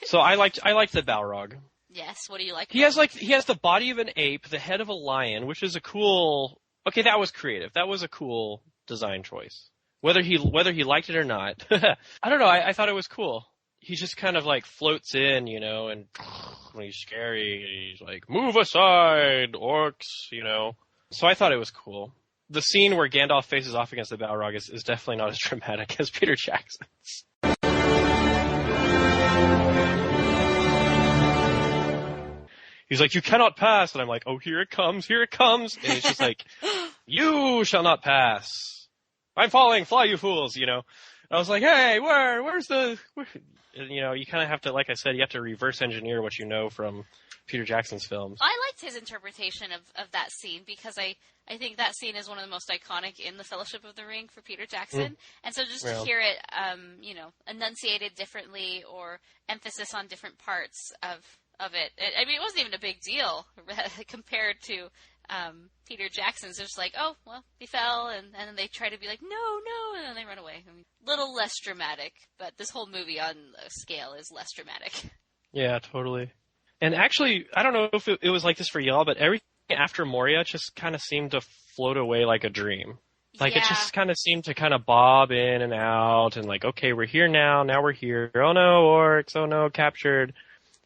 So I liked the Balrog. Yes, what do you like? He has the body of an ape, the head of a lion, which is a cool. Okay, that was creative. That was a cool design choice. Whether he liked it or not, I don't know. I thought it was cool. He just kind of like floats in, and when he's scary, he's like, "Move aside, orcs," So I thought it was cool. The scene where Gandalf faces off against the Balrog is definitely not as dramatic as Peter Jackson's. He's like, "You cannot pass," and I'm like, "Oh, here it comes, here it comes," and it's just like, "You shall not pass. I'm falling, fly, you fools," And I was like, "Hey, where's the?" You kind of have to, like I said, you have to reverse engineer what you know from Peter Jackson's films. I liked his interpretation of that scene because I think that scene is one of the most iconic in the Fellowship of the Ring for Peter Jackson, and so just to hear it, enunciated differently or emphasis on different parts of it. I mean, it wasn't even a big deal compared to Peter Jackson's. Just like, oh, well, he fell, and then they try to be like, no, and then they run away. I mean, little less dramatic, but this whole movie on a scale is less dramatic. Yeah, totally. And actually, I don't know if it was like this for y'all, but everything after Moria just kind of seemed to float away like a dream. Like, It just kind of seemed to kind of bob in and out, and like, okay, we're here now we're here. Oh no, orcs, oh no, captured.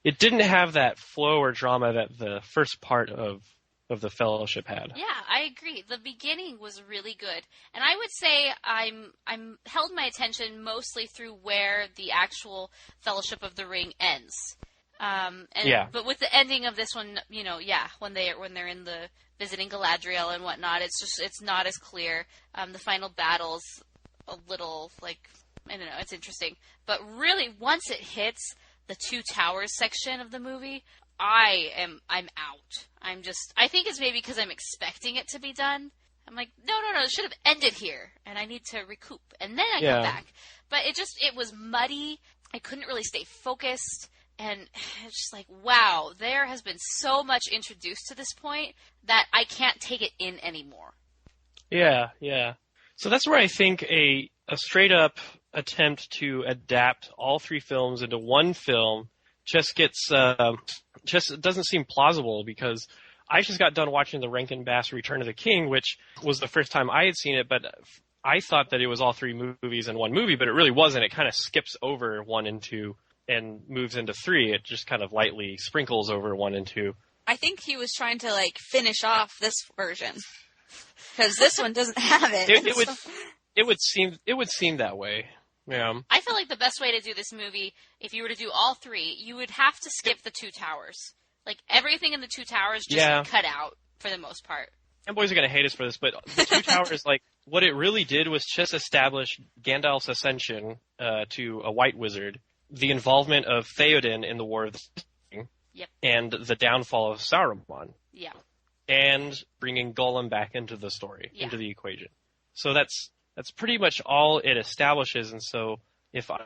It didn't have that flow or drama that the first part of the Fellowship had. Yeah, I agree. The beginning was really good. And I would say I'm held my attention mostly through where the actual Fellowship of the Ring ends. But with the ending of this one, when they're in the visiting Galadriel and whatnot, it's not as clear. The final battle's a little I don't know, it's interesting. But really, once it hits the Two Towers section of the movie, I'm out. I think it's maybe because I'm expecting it to be done. I'm like, no, it should have ended here, and I need to recoup, and then I come back. But it was muddy. I couldn't really stay focused, and it's just like, wow, there has been so much introduced to this point that I can't take it in anymore. Yeah. So that's where I think a straight-up attempt to adapt all three films into one film just doesn't seem plausible, because I just got done watching the Rankin Bass Return of the King, which was the first time I had seen it, but I thought that it was all three movies in one movie, but it really wasn't. It kind of skips over 1 and 2 and moves into 3. It just kind of lightly sprinkles over 1 and 2. I think he was trying to finish off this version, because this one doesn't have it. It would seem that way. Yeah. I feel like the best way to do this movie, if you were to do all three, you would have to skip the Two Towers. Everything in the Two Towers just cut out for the most part. And boys are going to hate us for this, but the Two Towers, what it really did was just establish Gandalf's ascension to a white wizard, the involvement of Theoden in the War of the Ring, and the downfall of Saruman. Yeah. And bringing Gollum back into the story, into the equation. So that's pretty much all it establishes. And so if I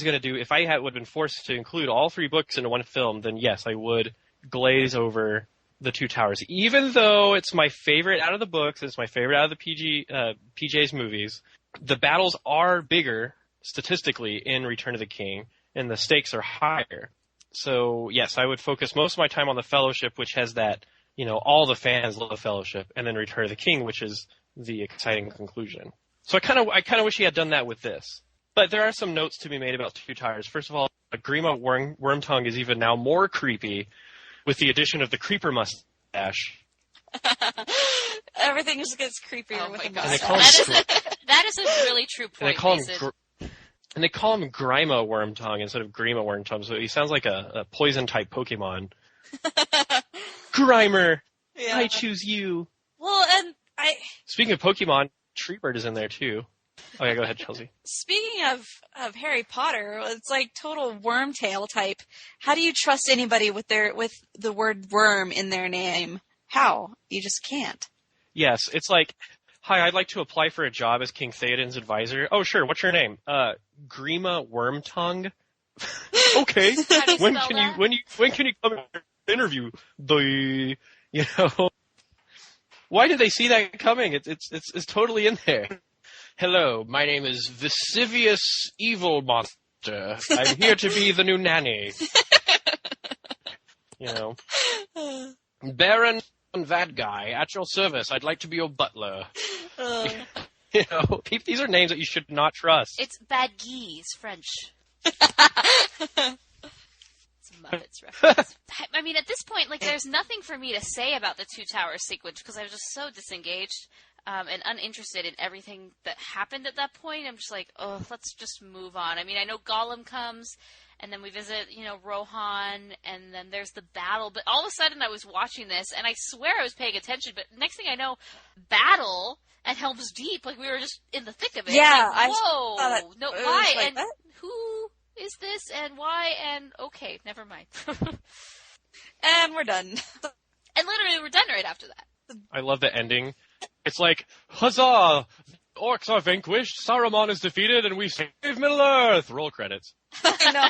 would have been forced to include all three books into one film, then yes, I would glaze over the Two Towers. Even though it's my favorite out of the books, it's my favorite out of the PJ's movies, the battles are bigger statistically in Return of the King, and the stakes are higher. So yes, I would focus most of my time on the Fellowship, which has that, all the fans love the Fellowship, and then Return of the King, which is the exciting conclusion. So I kind of wish he had done that with this. But there are some notes to be made about Two Towers. First of all, Grima Wormtongue is even now more creepy with the addition of the creeper mustache. Everything just gets creepier with the mustache. That is a really true point. And they call him Grima Wormtongue instead of Grima Wormtongue, so he sounds like a poison-type Pokemon. Grimer, I choose you. Well, and Speaking of Pokemon, Treebird is in there too. Okay, go ahead, Chelsea. Speaking of Harry Potter, it's total Wormtail type. How do you trust anybody with the word worm in their name? How? You just can't. Yes, it's hi, I'd like to apply for a job as King Theoden's advisor. Oh, sure. What's your name? Grima Wormtongue. Okay. When can you come and interview? Why did they see that coming? It's totally in there. Hello, my name is Vesuvius Evil Monster. I'm here to be the new nanny. Baron that guy, at your service. I'd like to be your butler. These are names that you should not trust. It's Bad Geese, French. It's a Muppets reference. I mean, at this point, there's nothing for me to say about the Two Towers sequence because I was just so disengaged and uninterested in everything that happened at that point. I'm just let's just move on. I mean, I know Gollum comes, and then we visit, Rohan, and then there's the battle. But all of a sudden, I was watching this, and I swear I was paying attention. But next thing I know, battle at Helm's Deep, we were just in the thick of it. Yeah, whoa, why? And what? Who is this, and why? And okay, never mind. And we're done. And literally, we're done right after that. I love the ending. It's huzzah! Orcs are vanquished, Saruman is defeated, and we save Middle-earth! Roll credits. I know.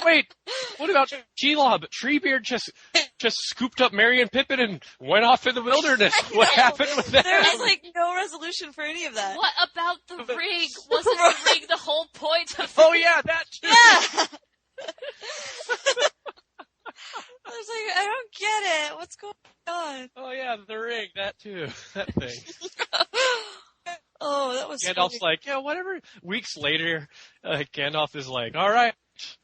Wait, what about Shelob? Treebeard just scooped up Merry and Pippin and went off in the wilderness. What happened with that? There was, no resolution for any of that. What about the ring? Wasn't the ring the whole point of Oh, yeah, that too! Yeah! I was I don't get it. What's going on? Oh, yeah, the ring, that too. That thing. Oh, that was Gandalf's funny. yeah, whatever. Weeks later, Gandalf is all right,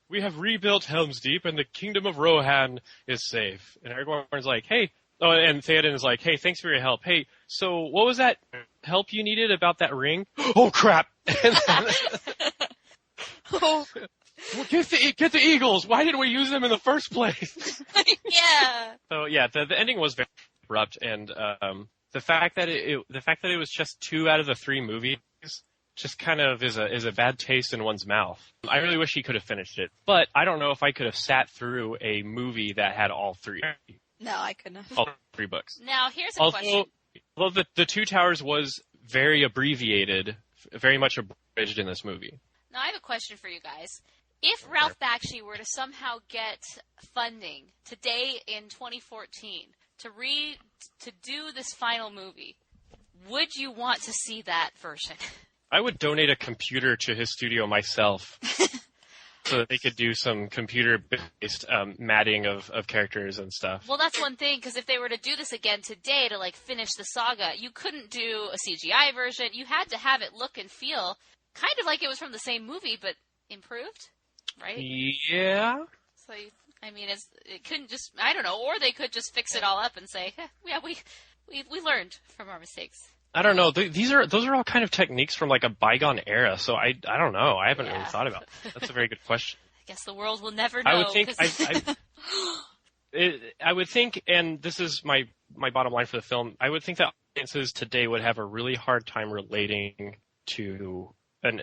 we have rebuilt Helm's Deep and the kingdom of Rohan is safe. And Aragorn's hey. Oh, and Theoden is hey, thanks for your help. Hey, so what was that help you needed about that ring? Oh, crap! Well, get the eagles. Why didn't we use them in the first place? Yeah. So yeah, the ending was very abrupt, and the fact that it was just 2 out of the 3 movies just kind of is a bad taste in one's mouth. I really wish he could have finished it, but I don't know if I could have sat through a movie that had all 3. No, I couldn't have. All 3 books. Now, here's a question. Although the Two Towers was very abbreviated, very much abridged in this movie. Now, I have a question for you guys. If Ralph Bakshi were to somehow get funding today in 2014 to do this final movie, would you want to see that version? I would donate a computer to his studio myself so that they could do some computer-based matting of characters and stuff. Well, that's one thing, because if they were to do this again today to, like, finish the saga, you couldn't do a CGI version. You had to have it look and feel kind of like it was from the same movie, but improved, right? Yeah. So, it couldn't just, I don't know, or they could just fix it all up and say, yeah, we learned from our mistakes. I don't know. Those are all kind of techniques from like a bygone era. So I don't know. I haven't really thought about that. That's a very good question. I guess the world will never know. I would think. I would think, and this is my bottom line for the film. I would think that audiences today would have a really hard time relating to an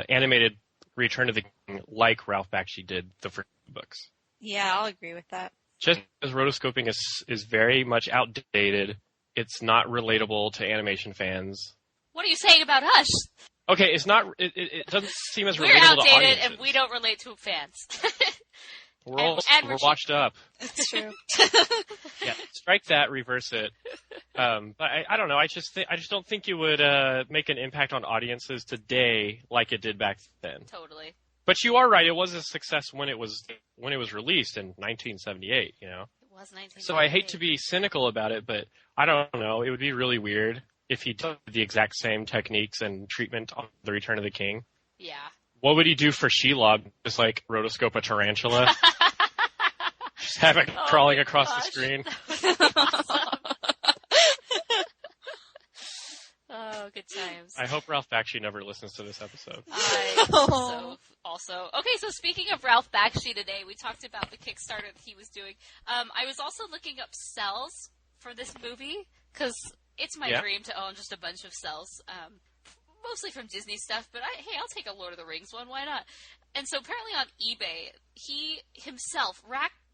animated Return of the King like Ralph Bakshi did the first books. Yeah, I'll agree with that. Just as rotoscoping is very much outdated. It's not relatable to animation fans. What are you saying about us? Okay, it's not. It doesn't seem as relatable to audiences. We're outdated, and we don't relate to fans. We're washed up. That's true. Yeah, strike that, reverse it. But I don't know. I just don't think it would make an impact on audiences today like it did back then. Totally. But you are right. It was a success when it was released in 1978. You know. Was 1978. So I hate to be cynical about it, but I don't know. It would be really weird if he did the exact same techniques and treatment on The Return of the King. Yeah. What would he do for Shelob? Just like rotoscope a tarantula? Just have it crawling across the screen? Oh, good times. I hope Ralph Bakshi never listens to this episode. I hope so also. Okay, so speaking of Ralph Bakshi today, we talked about the Kickstarter that he was doing. I was also looking up cells for this movie, because it's my dream to own just a bunch of cells, mostly from Disney stuff, but hey, I'll take a Lord of the Rings one, why not? And so apparently on eBay, he himself,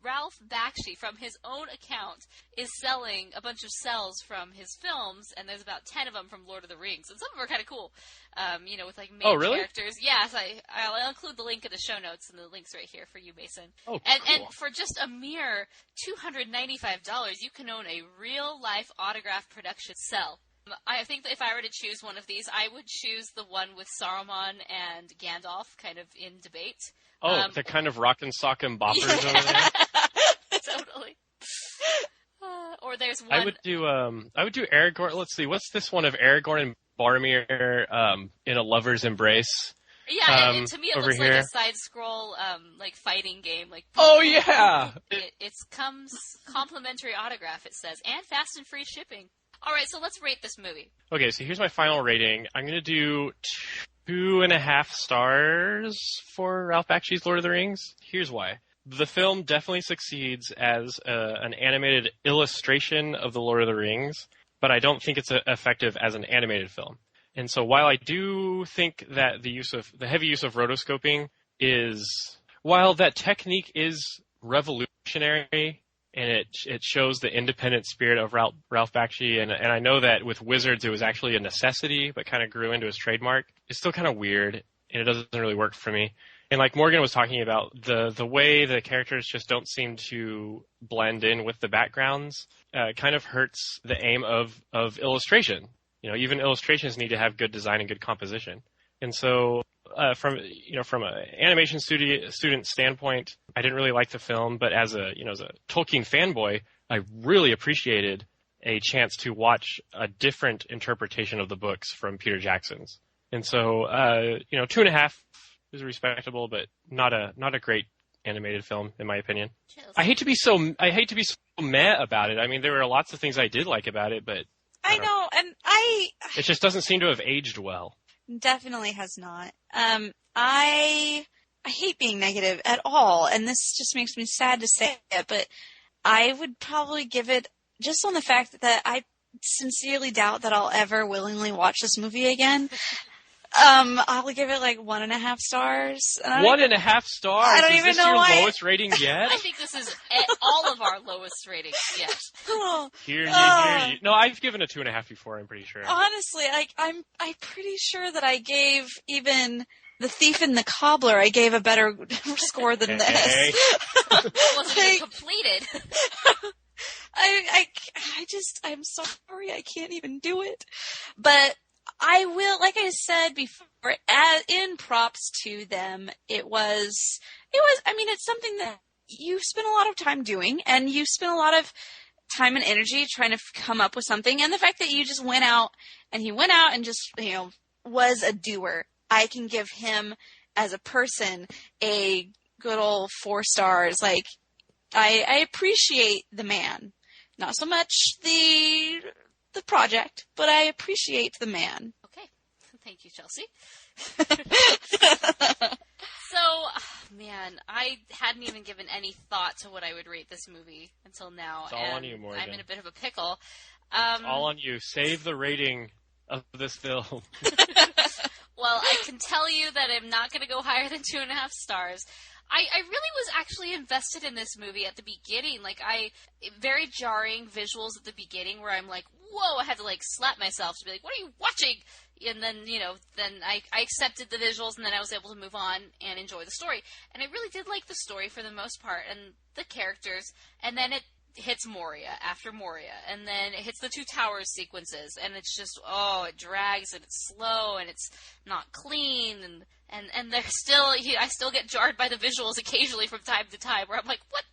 Ralph Bakshi, from his own account, is selling a bunch of cells from his films, and there's about 10 of them from Lord of the Rings, and some of them are kind of cool, with like main characters. Yes, I'll include the link in the show notes, and the link's right here for you, Mason. Oh, cool. And for just a mere $295, you can own a real-life autograph production cell. I think that if I were to choose one of these, I would choose the one with Saruman and Gandalf kind of in debate. Oh, the kind of rockin' sockin' boppers over there? Totally. Or there's one... I would do Aragorn. Let's see, what's this one of Aragorn and Boromir in a lover's embrace? Yeah, and to me it looks here. like a side-scroll like fighting game. Like oh, yeah! It comes complimentary autograph, it says, and fast and free shipping. All right, so let's rate this movie. Okay, so here's my final rating. I'm going to do 2.5 stars for Ralph Bakshi's Lord of the Rings. Here's why. The film definitely succeeds as an animated illustration of the Lord of the Rings, but I don't think it's effective as an animated film. And so while I do think that the heavy use of rotoscoping while that technique is revolutionary, and it shows the independent spirit of Ralph Bakshi, and I know that with Wizards it was actually a necessity, but kind of grew into his trademark. It's still kind of weird, and it doesn't really work for me. And like Morgan was talking about, the way the characters just don't seem to blend in with the backgrounds kind of hurts the aim of illustration. Even illustrations need to have good design and good composition. And so from an animation student standpoint, I didn't really like the film, but as a Tolkien fanboy, I really appreciated a chance to watch a different interpretation of the books from Peter Jackson's. And so 2.5 is respectable, but not a great animated film in my opinion. I hate to be so meh about it. I mean, there were lots of things I did like about it, but I know, and it just doesn't seem to have aged well. Definitely has not. I hate being negative at all, and this just makes me sad to say it, but I would probably give it, just on the fact that I sincerely doubt that I'll ever willingly watch this movie again. I'll give it like 1.5 stars. 1.5 stars? I don't even know why. Is this your lowest rating yet? I think this is all of our lowest ratings yet. Hear ye. No, I've given a 2.5 before, I'm pretty sure. Honestly, I'm pretty sure that I gave even The Thief and the Cobbler, I gave a better score than this. It wasn't even completed. I'm sorry, I can't even do it. But I will, like I said before, in props to them, it's something that you spend a lot of time doing, and you spend a lot of time and energy trying to come up with something, and the fact that you just went out and just, was a doer. I can give him, as a person, a good old 4 stars. Like, I appreciate the man. Not so much the project, but I appreciate the man. Okay. Thank you, Chelsea. So, man, I hadn't even given any thought to what I would rate this movie until now. It's all on you, Morgan. I'm in a bit of a pickle. It's all on you. Save the rating of this film. Well, I can tell you that I'm not going to go higher than 2.5 stars. I really was actually invested in this movie at the beginning. Like, very jarring visuals at the beginning where I'm like, whoa, I had to, like, slap myself to be like, what are you watching? And then, then I accepted the visuals, and then I was able to move on and enjoy the story. And I really did like the story for the most part, and the characters. And then it hits Moria after Moria, and then it hits the 2 towers sequences, and it's just, it drags, and it's slow, and it's not clean, and they're still, I still get jarred by the visuals occasionally from time to time, where I'm like, what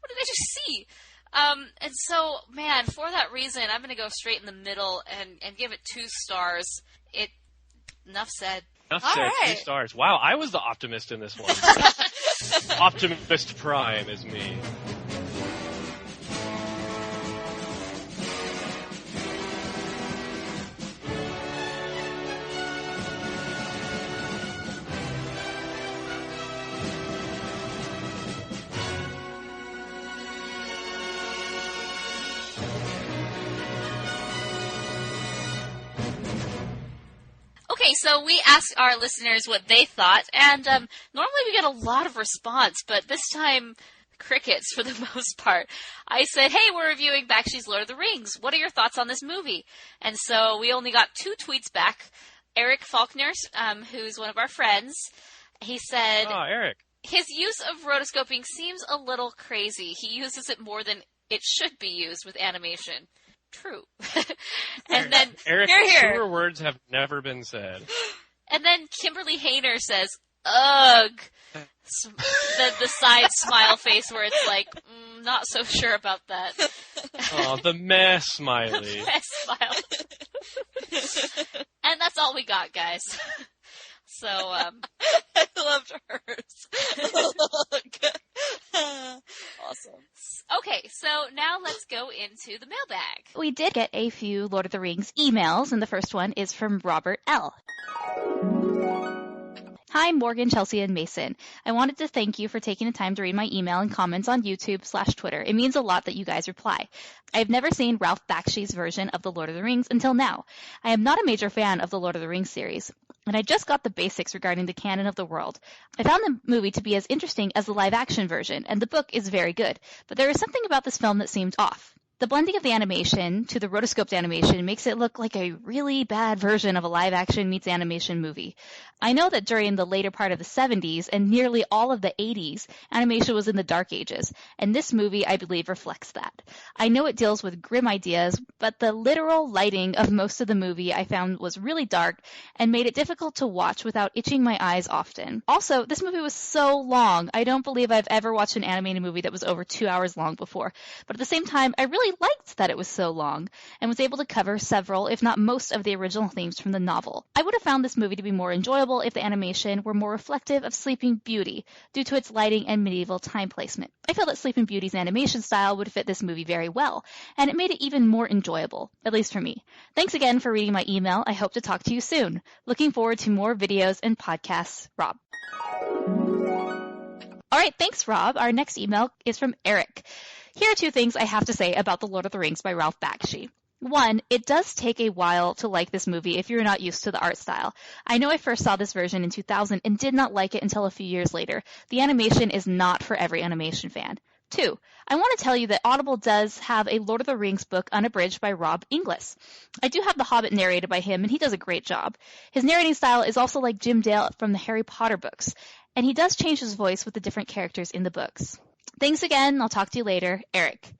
did I just see? And so, man, for that reason, I'm going to go straight in the middle and give it 2 stars. Enough said. Enough said, right. 2 stars. Wow, I was the optimist in this one. Optimist Prime is me. Okay, so we asked our listeners what they thought, and normally we get a lot of response, but this time, crickets for the most part. I said, hey, we're reviewing Bakshi's Lord of the Rings. What are your thoughts on this movie? And so we only got 2 tweets back. Eric Faulkner, who's one of our friends, he said, "Oh, Eric. His use of rotoscoping seems a little crazy. He uses it more than it should be used with animation." True. And then Eric, truer words have never been said. And then Kimberly Hayner says, ugh. The side smile face where it's like, not so sure about that. Oh, the meh smiley. Meh smile. And that's all we got, guys. So, I loved hers. Awesome. Okay, so now let's go into the mailbag. We did get a few Lord of the Rings emails, and the first one is from Robert L. Hi, Morgan, Chelsea, and Mason. I wanted to thank you for taking the time to read my email and comments on YouTube/Twitter. It means a lot that you guys reply. I have never seen Ralph Bakshi's version of The Lord of the Rings until now. I am not a major fan of the Lord of the Rings series, and I just got the basics regarding the canon of the world. I found the movie to be as interesting as the live-action version, and the book is very good, but there is something about this film that seemed off. The blending of the animation to the rotoscoped animation makes it look like a really bad version of a live-action meets animation movie. I know that during the later part of the 70s and nearly all of the 80s, animation was in the dark ages, and this movie, I believe, reflects that. I know it deals with grim ideas, but the literal lighting of most of the movie I found was really dark and made it difficult to watch without itching my eyes often. Also, this movie was so long. I don't believe I've ever watched an animated movie that was over 2 hours long before, but at the same time, I really liked that it was so long and was able to cover several, if not most, of the original themes from the novel. I would have found this movie to be more enjoyable if the animation were more reflective of Sleeping Beauty due to its lighting and medieval time placement. I feel that Sleeping Beauty's animation style would fit this movie very well, and it made it even more enjoyable, at least for me. Thanks again for reading my email. I hope to talk to you soon. Looking forward to more videos and podcasts. Rob. All right, thanks, Rob. Our next email is from Eric. Here are 2 things I have to say about The Lord of the Rings by Ralph Bakshi. 1, it does take a while to like this movie if you're not used to the art style. I know I first saw this version in 2000 and did not like it until a few years later. The animation is not for every animation fan. 2, I want to tell you that Audible does have a Lord of the Rings book unabridged by Rob Inglis. I do have The Hobbit narrated by him, and he does a great job. His narrating style is also like Jim Dale from the Harry Potter books, and he does change his voice with the different characters in the books. Thanks again. I'll talk to you later. Eric.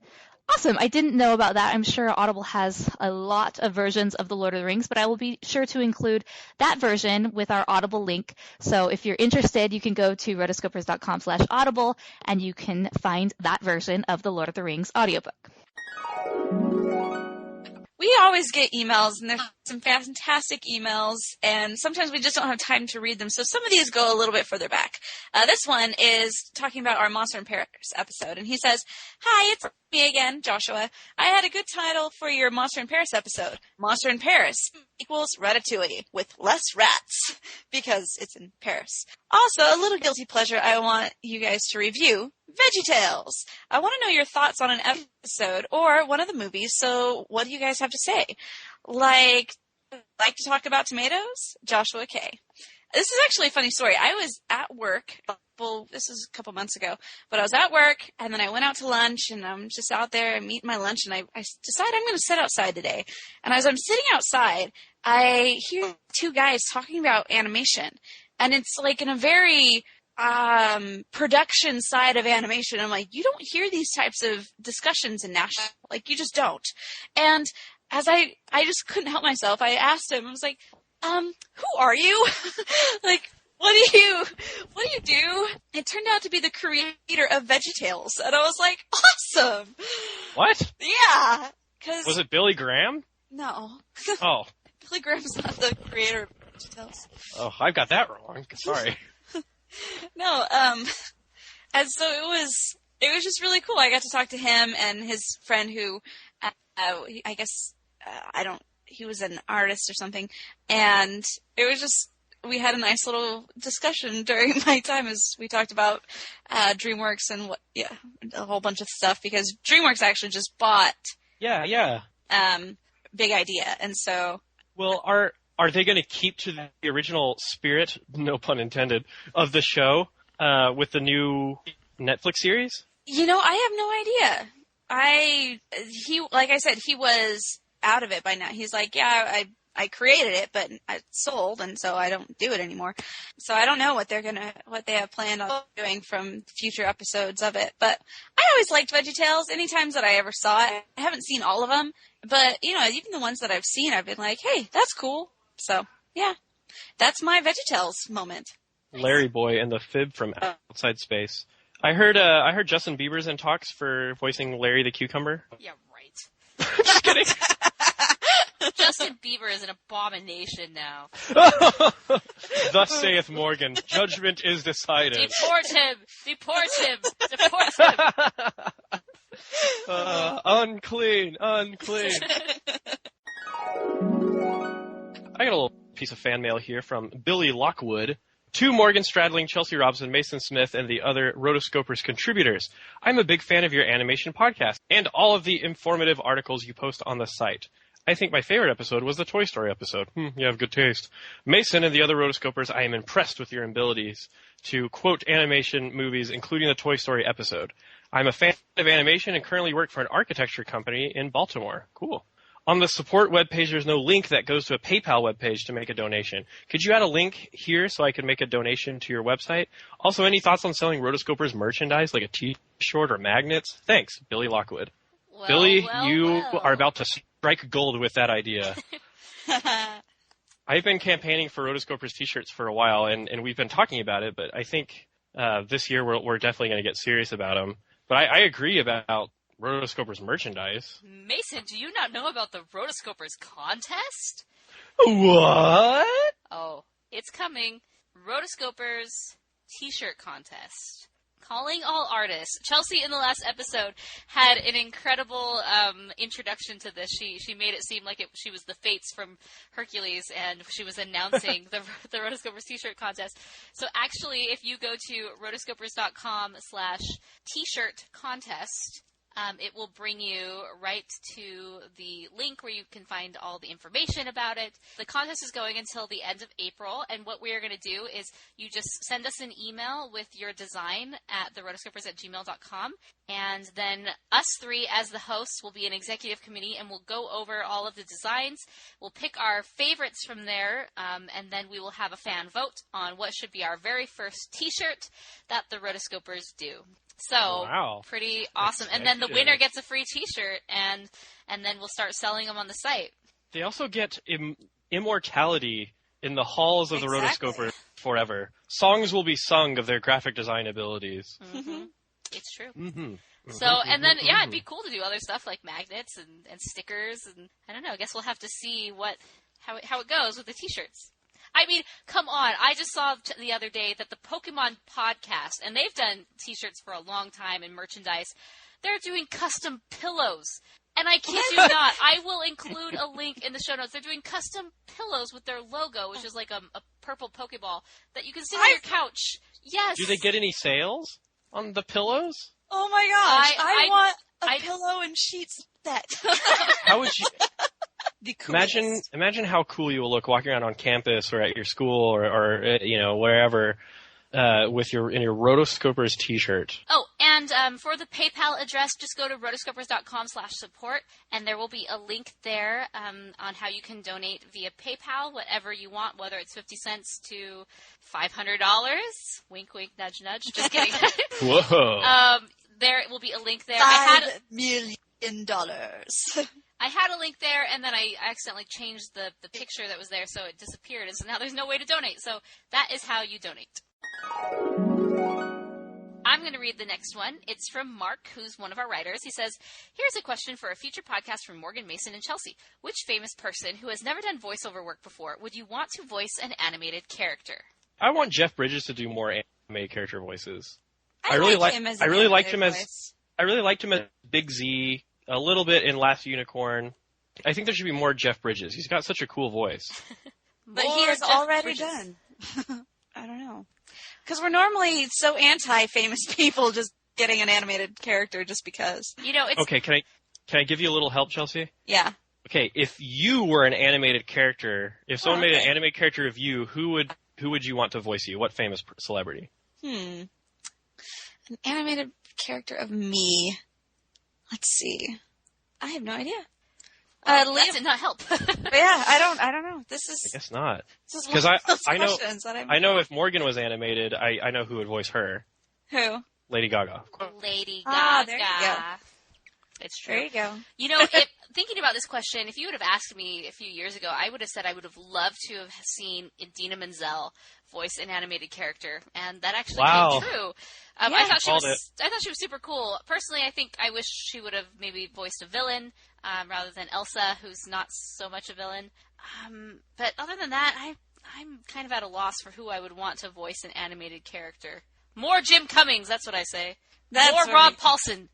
Awesome. I didn't know about that. I'm sure Audible has a lot of versions of The Lord of the Rings, but I will be sure to include that version with our Audible link. So if you're interested, you can go to rotoscopers.com/audible and you can find that version of The Lord of the Rings audiobook. We always get emails, and there's some fantastic emails, and sometimes we just don't have time to read them, so some of these go a little bit further back. This one is talking about our Monster in Paris episode, and he says, "Hi, it's me again, Joshua. I had a good title for your Monster in Paris episode. Monster in Paris equals Ratatouille with less rats, because it's in Paris. Also, a little guilty pleasure I want you guys to review, VeggieTales. I want to know your thoughts on an episode or one of the movies, so what do you guys have to say? Like to talk about tomatoes? Joshua K." This is actually a funny story. I was at work, this was a couple months ago, but I was at work, and then I went out to lunch, and I'm just out there, I'm eating my lunch, and I decided I'm going to sit outside today. And as I'm sitting outside, I hear 2 guys talking about animation, and it's like in a very production side of animation. I'm like, you don't hear these types of discussions in Nashville. Like, you just don't. And as I just couldn't help myself, I asked him, I was like, who are you? Like, what do you do? It turned out to be the creator of VeggieTales. And I was like, awesome. What? Yeah. Was it Billy Graham? No. Oh. Billy Graham's not the creator of VeggieTales. Oh, I've got that wrong. Sorry. No, and so it was just really cool. I got to talk to him and his friend who, I guess, he was an artist or something, and it was just, we had a nice little discussion during my time as we talked about DreamWorks and a whole bunch of stuff, because DreamWorks actually just bought Big Idea, and so... Well, are they going to keep to the original spirit, no pun intended, of the show with the new Netflix series? You know, I have no idea. Like I said, he was out of it by now. He's like, yeah, I created it, but I sold, and so I don't do it anymore. So I don't know what they have planned on doing from future episodes of it. But I always liked VeggieTales. Any times that I ever saw it, I haven't seen all of them, but you know, even the ones that I've seen, I've been like, hey, that's cool. So yeah, that's my VeggieTales moment. Larry Boy and the Fib from Outside Space. I heard Justin Bieber's in talks for voicing Larry the Cucumber. Yeah, right. Just kidding. Justin Bieber is an abomination now. Thus saith Morgan, judgment is decided. Deport him! Deport him! Deport him! Unclean. I got a little piece of fan mail here from Billy Lockwood. To Morgan Stradling, Chelsea Robson, Mason Smith, and the other Rotoscopers contributors. I'm a big fan of your animation podcast and all of the informative articles you post on the site. I think my favorite episode was the Toy Story episode. You have good taste. Mason and the other Rotoscopers, I am impressed with your abilities to quote animation movies, including the Toy Story episode. I'm a fan of animation and currently work for an architecture company in Baltimore. Cool. On the support webpage, there's no link that goes to a PayPal webpage to make a donation. Could you add a link here so I can make a donation to your website? Also, any thoughts on selling Rotoscopers merchandise, like a t-shirt or magnets? Thanks, Billy Lockwood. Well, Billy, you are about to strike gold with that idea. I've been campaigning for Rotoscopers t-shirts for a while, and we've been talking about it, but I think this year we're definitely going to get serious about them. But I agree about Rotoscopers merchandise. Mason, do you not know about the Rotoscopers contest? What? Oh, it's coming. Rotoscopers t-shirt contest. Calling all artists. Chelsea, in the last episode, had an incredible introduction to this. She made it seem like she was the Fates from Hercules, and she was announcing the Rotoscopers t-shirt contest. So actually, if you go to rotoscopers.com/t-shirt contest, it will bring you right to the link where you can find all the information about it. The contest is going until the end of April, and what we are going to do is you just send us an email with your design at therotoscopers@gmail.com, and then us three as the hosts will be an executive committee, and we'll go over all of the designs. We'll pick our favorites from there, and then we will have a fan vote on what should be our very first t-shirt that the Rotoscopers do. So, wow. Pretty awesome. And then the winner gets a free t-shirt, and then we'll start selling them on the site. They also get immortality in the halls of the Rotoscopers forever. Songs will be sung of their graphic design abilities. Mm-hmm. It's true. Mm-hmm. So, and then, yeah, it'd be cool to do other stuff like magnets and stickers, and I don't know, I guess we'll have to see how it goes with the t-shirts. I mean, come on. I just saw the other day that the Pokemon podcast, and they've done t-shirts for a long time and merchandise, they're doing custom pillows. And I kid you not, I will include a link in the show notes. They're doing custom pillows with their logo, which is like a purple Pokeball that you can sit on your couch. Yes. Do they get any sales on the pillows? Oh my gosh. I want a pillow and sheets set. How would you... Imagine how cool you will look walking around on campus or at your school or wherever in your Rotoscopers t-shirt. Oh, and for the PayPal address, just go to rotoscopers.com/support, and there will be a link there on how you can donate via PayPal, whatever you want, whether it's 50 cents to $500. Wink, wink, nudge, nudge. Just kidding. Whoa. There will be a link there. $5 million. I had a link there, and then I accidentally changed the picture that was there, so it disappeared, and so now there's no way to donate. So that is how you donate. I'm going to read the next one. It's from Mark, who's one of our writers. He says, here's a question for a future podcast from Morgan, Mason, and Chelsea. Which famous person who has never done voiceover work before would you want to voice an animated character? I want Jeff Bridges to do more animated character voices. I really liked him as Big Z, a little bit in Last Unicorn. I think there should be more Jeff Bridges. He's got such a cool voice. But he has already done. I don't know. Because we're normally so anti-famous people just getting an animated character just because. It's... Okay, can I give you a little help, Chelsea? Yeah. Okay, if you were an animated character, if someone made an animated character of you, who would you want to voice you? What famous celebrity? An animated character of me. Let's see. I have no idea. That did not help. Yeah, I don't know. I guess not. Because I know if Morgan was animated, I know who would voice her. Who? Lady Gaga. Lady Gaga. There you go. It's true. There you go. Thinking about this question, if you would have asked me a few years ago, I would have said I would have loved to have seen Idina Menzel voice an animated character, and that actually came true. I thought she was super cool. Personally, I wish she would have maybe voiced a villain rather than Elsa, who's not so much a villain. But other than that, I'm kind of at a loss for who I would want to voice an animated character. More Jim Cummings, that's what I say. More Rob Paulson.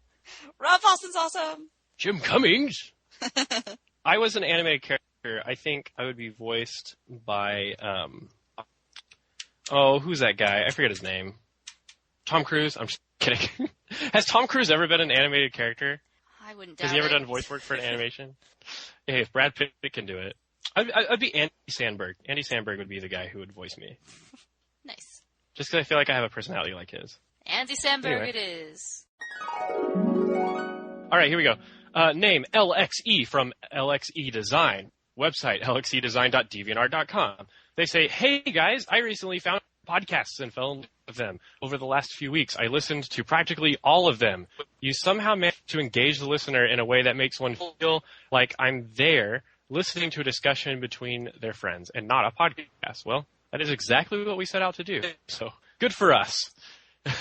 Rob Paulson's awesome. Jim Cummings. I was an animated character. I think I would be voiced by who's that guy? I forget his name. Tom Cruise? I'm just kidding. Has Tom Cruise ever been an animated character? I wouldn't doubt it. Has he ever done voice work for an animation? Hey, if Brad Pitt can do it. I'd be Andy Samberg. Andy Samberg would be the guy who would voice me. Nice. Just because I feel like I have a personality like his. Andy Samberg it is. All right, here we go. Name LXE from LXE Design. Website lxedesign.deviantart.com. They say, hey guys, I recently found podcasts and fell in love with them. Over the last few weeks, I listened to practically all of them. You somehow managed to engage the listener in a way that makes one feel like I'm there listening to a discussion between their friends and not a podcast. Well, that is exactly what we set out to do. So good for us.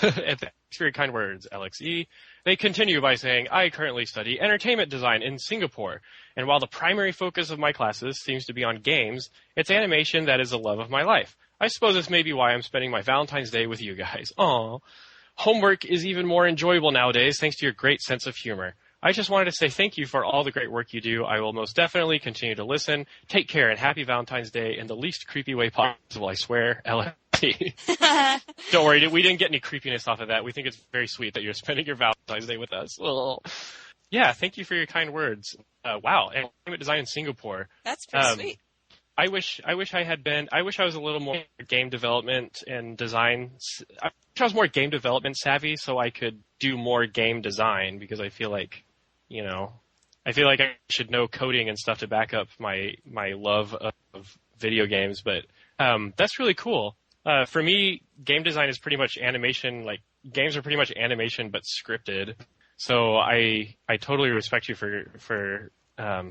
And thanks for your kind words, LXE. They continue by saying, I currently study entertainment design in Singapore, and while the primary focus of my classes seems to be on games, it's animation that is the love of my life. I suppose this may be why I'm spending my Valentine's Day with you guys. Aww. Homework is even more enjoyable nowadays thanks to your great sense of humor. I just wanted to say thank you for all the great work you do. I will most definitely continue to listen. Take care and happy Valentine's Day in the least creepy way possible, I swear. LFT. Don't worry, we didn't get any creepiness off of that. We think it's very sweet that you're spending your Valentine's Day with us. Well, yeah, thank you for your kind words. Wow, entertainment design in Singapore. That's pretty sweet. I wish I was a little more game development and design. I wish I was more game development savvy so I could do more game design, because I feel like I should know coding and stuff to back up my love of video games. But that's really cool. For me, game design is pretty much animation. Like, games are pretty much animation but scripted. So I totally respect you for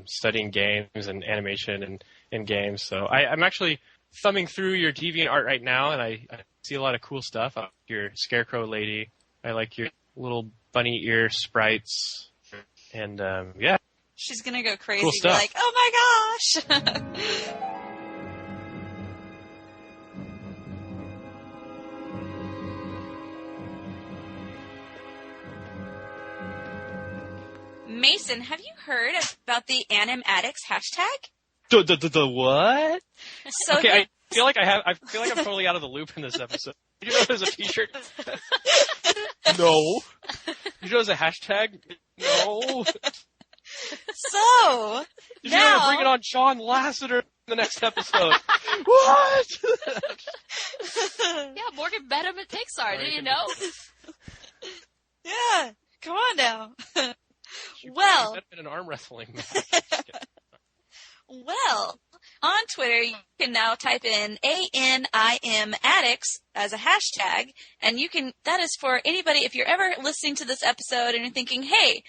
studying games and animation and games. So I'm actually thumbing through your DeviantArt right now, and I see a lot of cool stuff. I like your scarecrow lady. I like your little bunny ear sprites. And yeah. She's going to go crazy. Cool stuff. Like, oh my gosh. Mason, have you heard about the Animatics hashtag? The what? So okay, I feel like I'm totally out of the loop in this episode. Did you know there's a T-shirt? No. Did you know there's a hashtag? No. So did you know we're bringing on John Lasseter in the next episode? What? Yeah, Morgan met him at Pixar. Did you know? Yeah. Come on now. Well, in an arm wrestling match. Well, on Twitter, you can now type in ANIMAddicts as a hashtag, and that is for anybody, if you're ever listening to this episode and you're thinking, hey,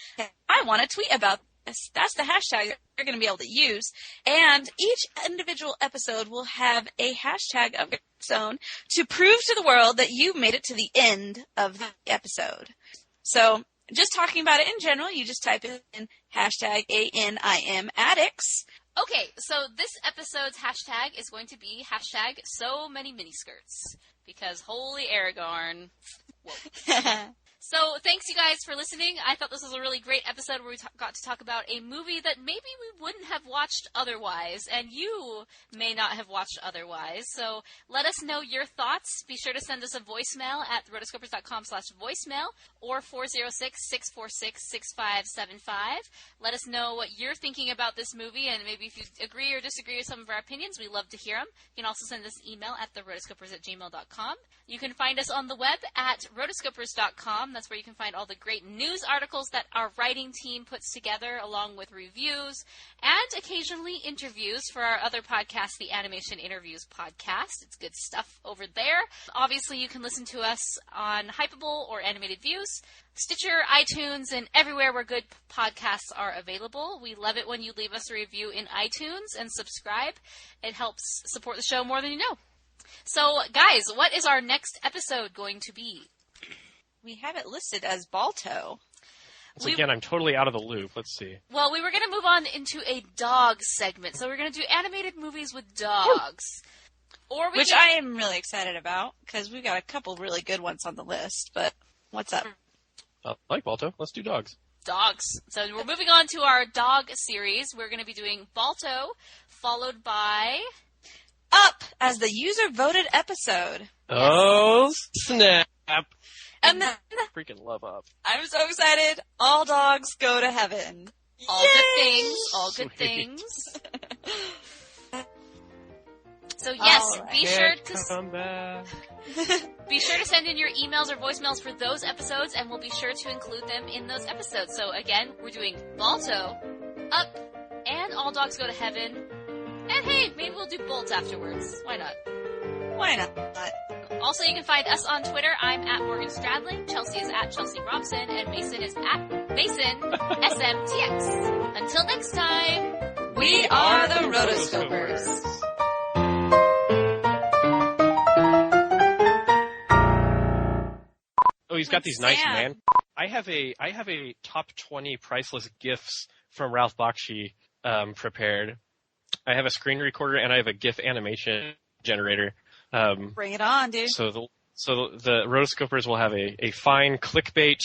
I want to tweet about this, that's the hashtag you're going to be able to use. And each individual episode will have a hashtag of its own to prove to the world that you made it to the end of the episode. So, just talking about it in general, you just type in hashtag ANIMAddicts. Okay, so this episode's hashtag is going to be hashtag so many miniskirts. Because holy Aragorn. Whoa. So thanks, you guys, for listening. I thought this was a really great episode where we got to talk about a movie that maybe we wouldn't have watched otherwise, and you may not have watched otherwise. So let us know your thoughts. Be sure to send us a voicemail at rotoscopers.com/voicemail or 406-646-6575. Let us know what you're thinking about this movie, and maybe if you agree or disagree with some of our opinions, we love to hear them. You can also send us an email at therotoscopers@gmail.com. You can find us on the web at rotoscopers.com. That's where you can find all the great news articles that our writing team puts together, along with reviews and occasionally interviews for our other podcast, the Animation Interviews Podcast. It's good stuff over there. Obviously, you can listen to us on Hypable or Animated Views, Stitcher, iTunes, and everywhere where good podcasts are available. We love it when you leave us a review in iTunes and subscribe. It helps support the show more than you know. So, guys, what is our next episode going to be? We have it listed as Balto. So again, I'm totally out of the loop. Let's see. Well, we were going to move on into a dog segment. So we're going to do animated movies with dogs. Which I am really excited about, because we've got a couple really good ones on the list. But what's up? I like Balto. Let's do dogs. Dogs. So we're moving on to our dog series. We're going to be doing Balto, followed by... Up as the user-voted episode. Oh, snap. And then, freaking love Up. I'm so excited. All dogs go to heaven. All Yay! good things. All good things. So yes, right. be sure come back. be sure to send in your emails or voicemails for those episodes, and we'll be sure to include them in those episodes. So again, we're doing Balto, Up, and All Dogs Go to Heaven. And hey, maybe we'll do Bolt afterwards. Why not? Why not? Also, you can find us on Twitter. I'm at Morgan Stradling, Chelsea is at Chelsea Robson, and Mason is at Mason SMTX. Until next time, we are the Rotoscopers. Oh, he's got these nice man. I have a top 20 priceless gifts from Ralph Bakshi prepared. I have a screen recorder and I have a GIF animation generator. Bring it on, dude. So So the rotoscopers will have a fine clickbait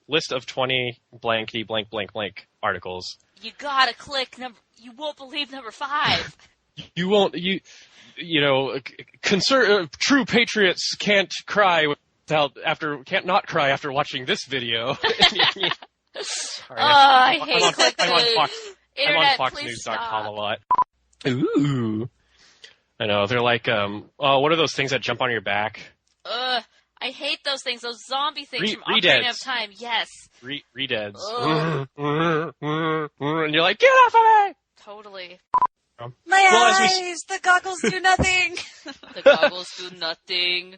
list of 20 blankety blank blank blank articles. You gotta click you won't believe number 5. You won't, true patriots can't not cry after watching this video. Sorry, I hate clickbait. I'm on FoxNews.com a lot. Ooh. I know, they're like, what are those things that jump on your back? I hate those things, those zombie things from Redeads. Ocarina of Time, yes. Redeads. And you're like, get off of me! Totally. My eyes! The goggles do nothing! The goggles do nothing.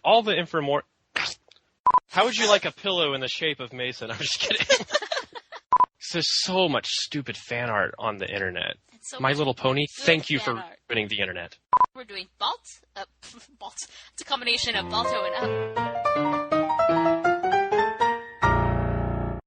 All the How would you like a pillow in the shape of Mason? I'm just kidding. There's so much stupid fan art on the internet. So My Little Pony, thank you for art. ruining the internet. We're doing Balt. It's a combination of Balto and